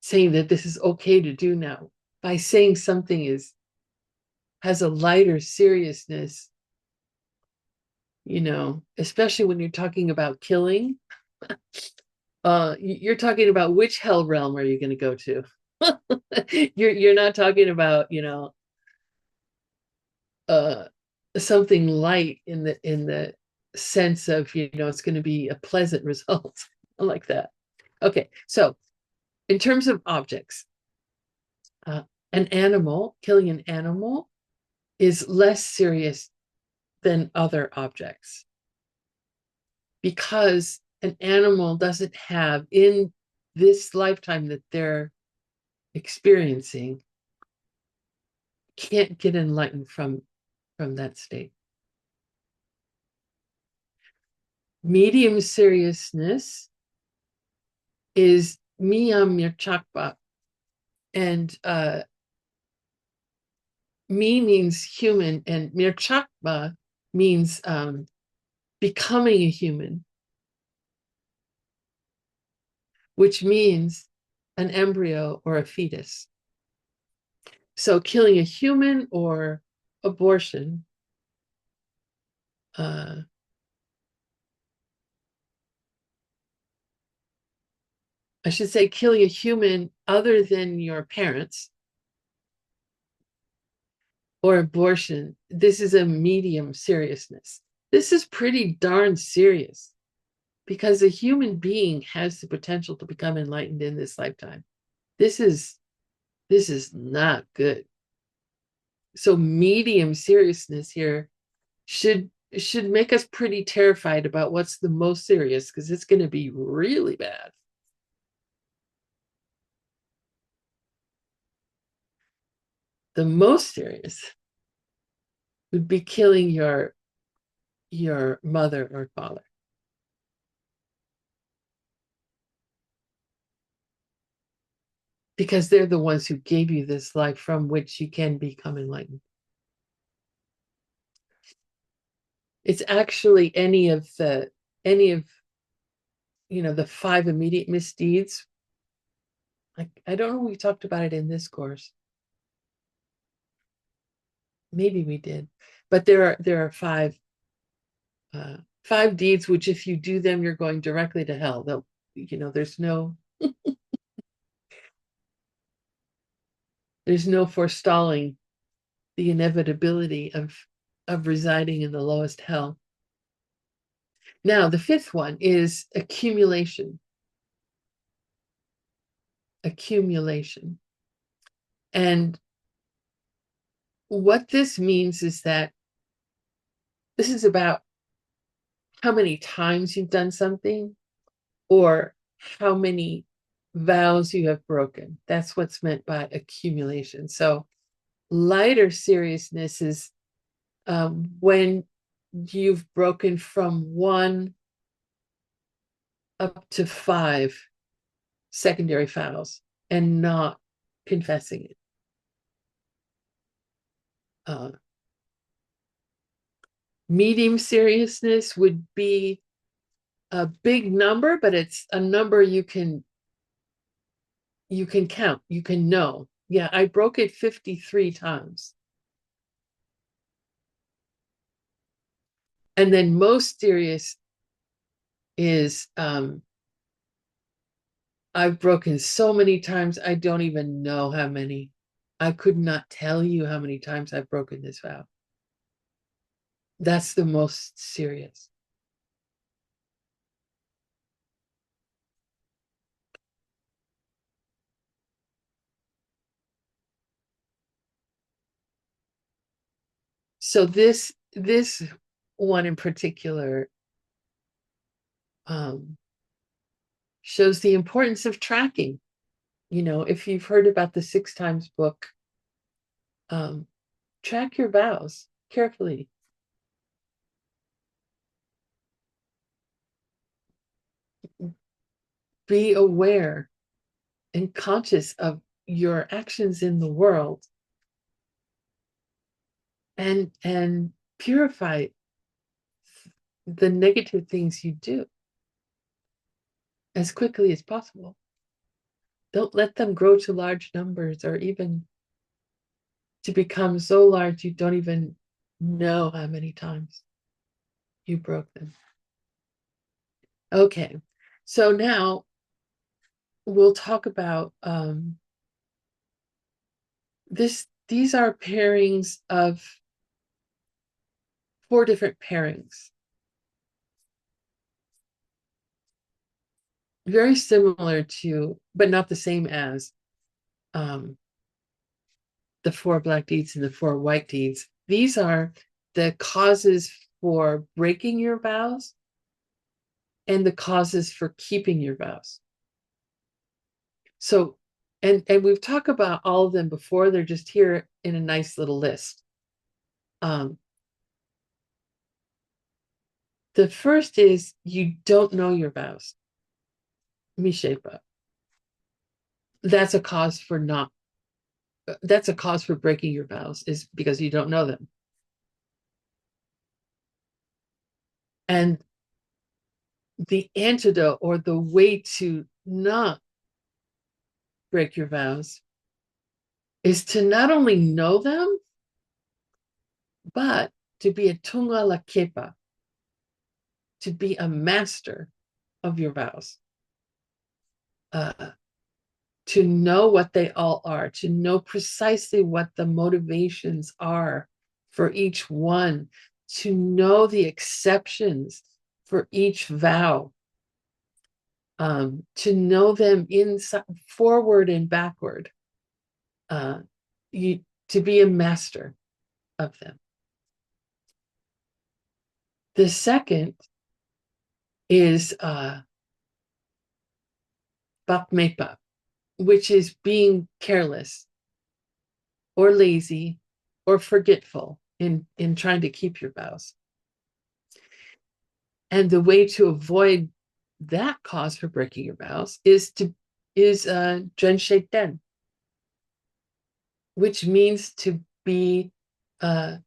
saying that this is okay to do now. By saying something has a lighter seriousness, especially when you're talking about killing, you're talking about which hell realm are you going to go to? You're not talking about, something light in the sense of, it's going to be a pleasant result like that. Okay, so in terms of objects, killing an animal is less serious than other objects because an animal doesn't have, in this lifetime that they're experiencing, can't get enlightened from that state. Medium seriousness is miyam mirchakpa, and mi means human, and mirchakpa means becoming a human, which means an embryo or a fetus. So killing a human or abortion I should say killing a human other than your parents or abortion, this is a medium seriousness. This is pretty darn serious because a human being has the potential to become enlightened in this lifetime. This is not good. So medium seriousness here should make us pretty terrified about what's the most serious, because it's going to be really bad. The most serious would be killing your mother or father, because they're the ones who gave you this life from which you can become enlightened. It's actually any of the 5 immediate misdeeds. I don't know if we talked about it in this course. Maybe we did, but there are 5 5 deeds, which if you do them, you're going directly to hell. They'll, there's no forestalling the inevitability of residing in the lowest hell. Now, the 5th one is accumulation. Accumulation. And what this means is that this is about how many times you've done something or how many vows you have broken. That's what's meant by accumulation. So lighter seriousness is when you've broken from 1 up to 5 secondary vows and not confessing it. Medium seriousness would be a big number, but it's a number you can count, you can know. Yeah, I broke it 53 times. And then most serious is I've broken so many times, I don't even know how many. I could not tell you how many times I've broken this vow. That's the most serious. So this one in particular shows the importance of tracking. If you've heard about the 6 times book, track your vows carefully. Be aware and conscious of your actions in the world and purify the negative things you do as quickly as possible. Don't let them grow to large numbers or even to become so large you don't even know how many times you broke them. Okay, so now we'll talk about these are pairings of 4 different pairings. Very similar to, but not the same as, the 4 black deeds and the 4 white deeds. These are the causes for breaking your vows and the causes for keeping your vows. So, and we've talked about all of them before. They're just here in a nice little list. The first is you don't know your vows. Mishepa. That's a cause for breaking your vows, is because you don't know them. And the antidote, or the way to not break your vows, is to not only know them, but to be a tunga la kepa, to be a master of your vows. To know what they all are, to know precisely what the motivations are for each one, to know the exceptions for each vow, to know them inside, forward and backward, to be a master of them. The second is bakmepa, which is being careless or lazy or forgetful in trying to keep your vows. And the way to avoid that cause for breaking your vows is Geshe Den, which means to be to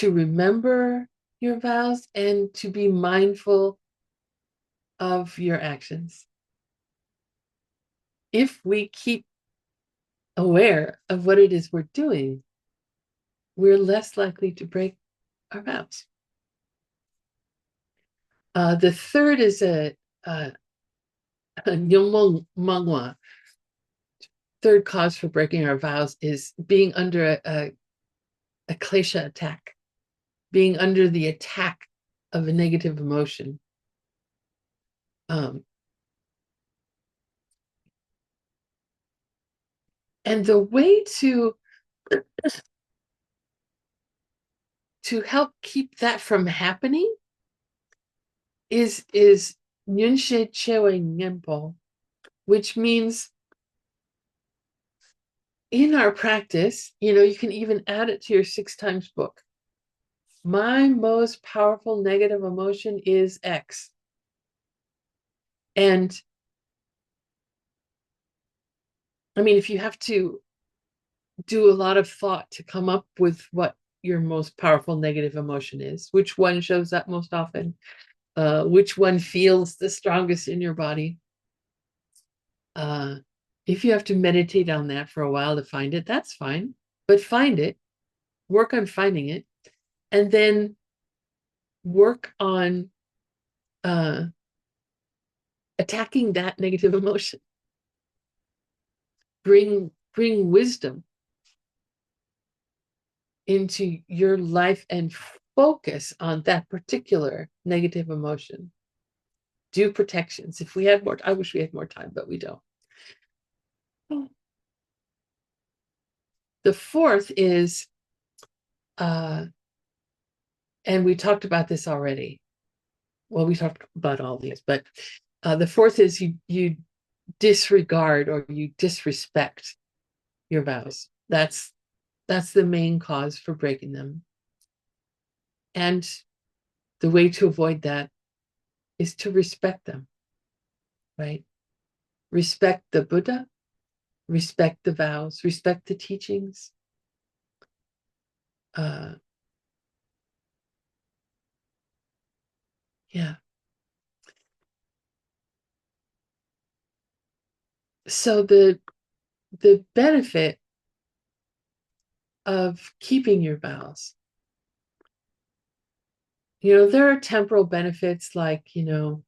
remember your vows and to be mindful of your actions. If we keep aware of what it is we're doing, we're less likely to break our vows. The third is a Nyongmongwa. Third cause for breaking our vows is being under a klesha attack, being under the attack of a negative emotion. And the way to help keep that from happening is Nyunshe Chewe Ngempo, which means in our practice, you can even add it to your 6 times book. My most powerful negative emotion is X. And I mean, if you have to do a lot of thought to come up with what your most powerful negative emotion is, which one shows up most often, which one feels the strongest in your body. If you have to meditate on that for a while to find it, that's fine. But find it, work on finding it, and then work on attacking that negative emotion. Bring wisdom into your life and focus on that particular negative emotion. Do protections. If we had more, I wish we had more time, but we don't. The fourth is, and we talked about this already. Well, we talked about all these, but the fourth is you disregard or you disrespect your vows. That's the main cause for breaking them. And the way to avoid that is to respect them, right? Respect the Buddha, respect the vows, respect the teachings. Yeah. So the benefit of keeping your vows, there are temporal benefits like, you'll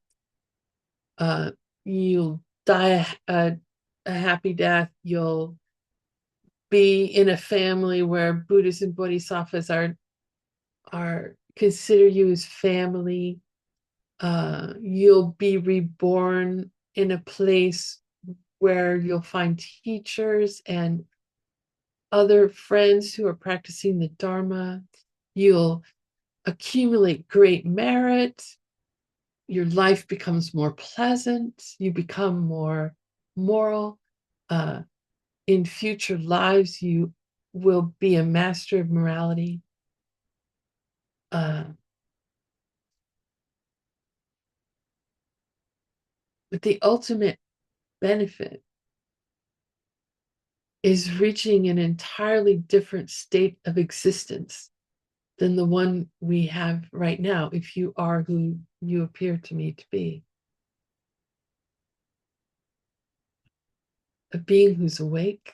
die a happy death, you'll be in a family where Buddhists and Bodhisattvas are consider you as family. You'll be reborn in a place where you'll find teachers and other friends who are practicing the Dharma. You'll accumulate great merit. Your life becomes more pleasant. You become more moral. In future lives, you will be a master of morality. But the ultimate benefit is reaching an entirely different state of existence than the one we have right now, if you are who you appear to me to be. A being who's awake,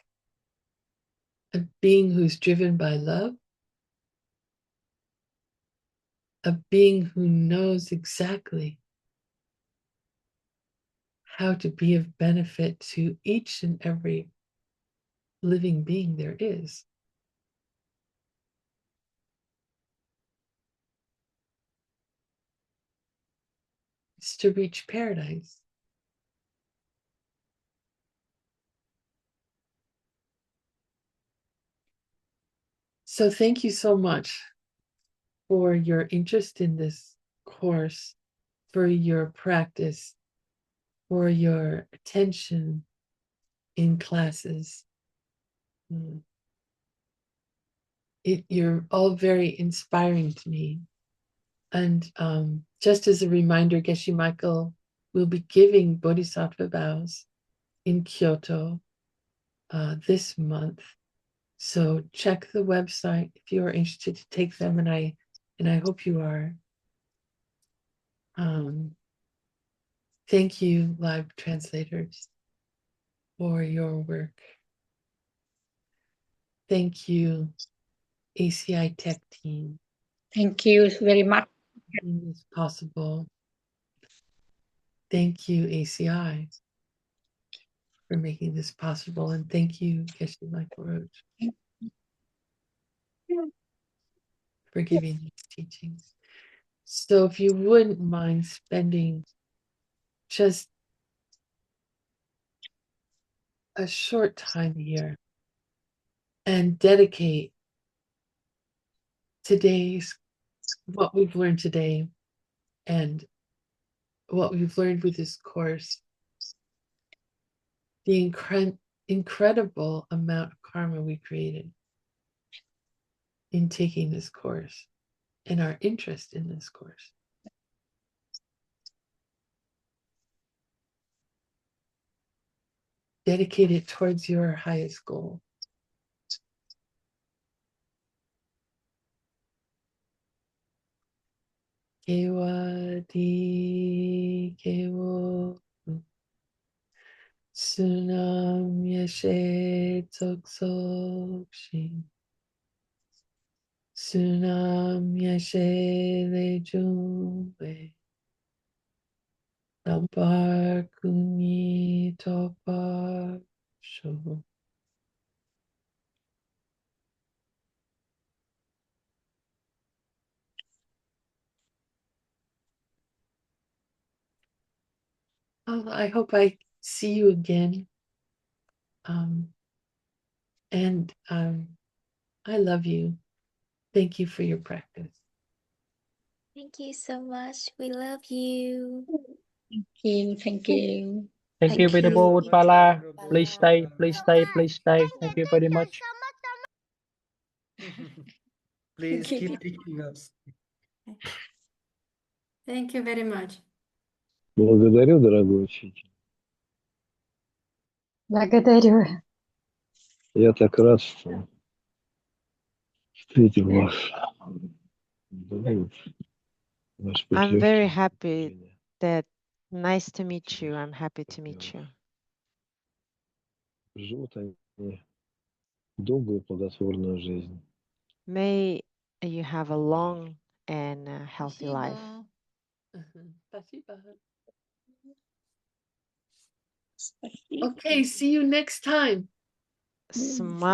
a being who's driven by love, a being who knows exactly how to be of benefit to each and every living being there is. It's to reach paradise. So thank you so much for your interest in this course, for your practice, for your attention in classes. You're all very inspiring to me. And just as a reminder, Geshe Michael will be giving Bodhisattva vows in Kyoto this month. So check the website if you are interested to take them, and I hope you are. Thank you, live translators, for your work. Thank you, ACI Tech team. Thank you very much. Making this possible. Thank you, ACI, for making this possible. And thank you, Geshe Michael Roach, for giving these teachings. So if you wouldn't mind spending just a short time here and dedicate what we've learned today and what we've learned with this course, the incredible amount of karma we created in taking this course and our interest in this course. Dedicate it towards your highest goal. Kewa di kewo sunam yeshe toksokshi sunam yeshe lejumbe Nampar kuni topar sho. I hope I see you again. And I love you. Thank you for your practice. Thank you so much. We love you. Thank you. Thank you. Thank you, beautiful Utpala. Please stay, please stay, please stay. Thank you very much. Please keep teaching us. Thank you very much. Благодарю, дорогой учитель. Благодарю. Я так рад, что встретил вас. I'm very happy that nice to meet you. I'm happy to meet you. Живут они долгую плодотворную жизнь. May you have a long and healthy life. Okay, see you next time. Smile.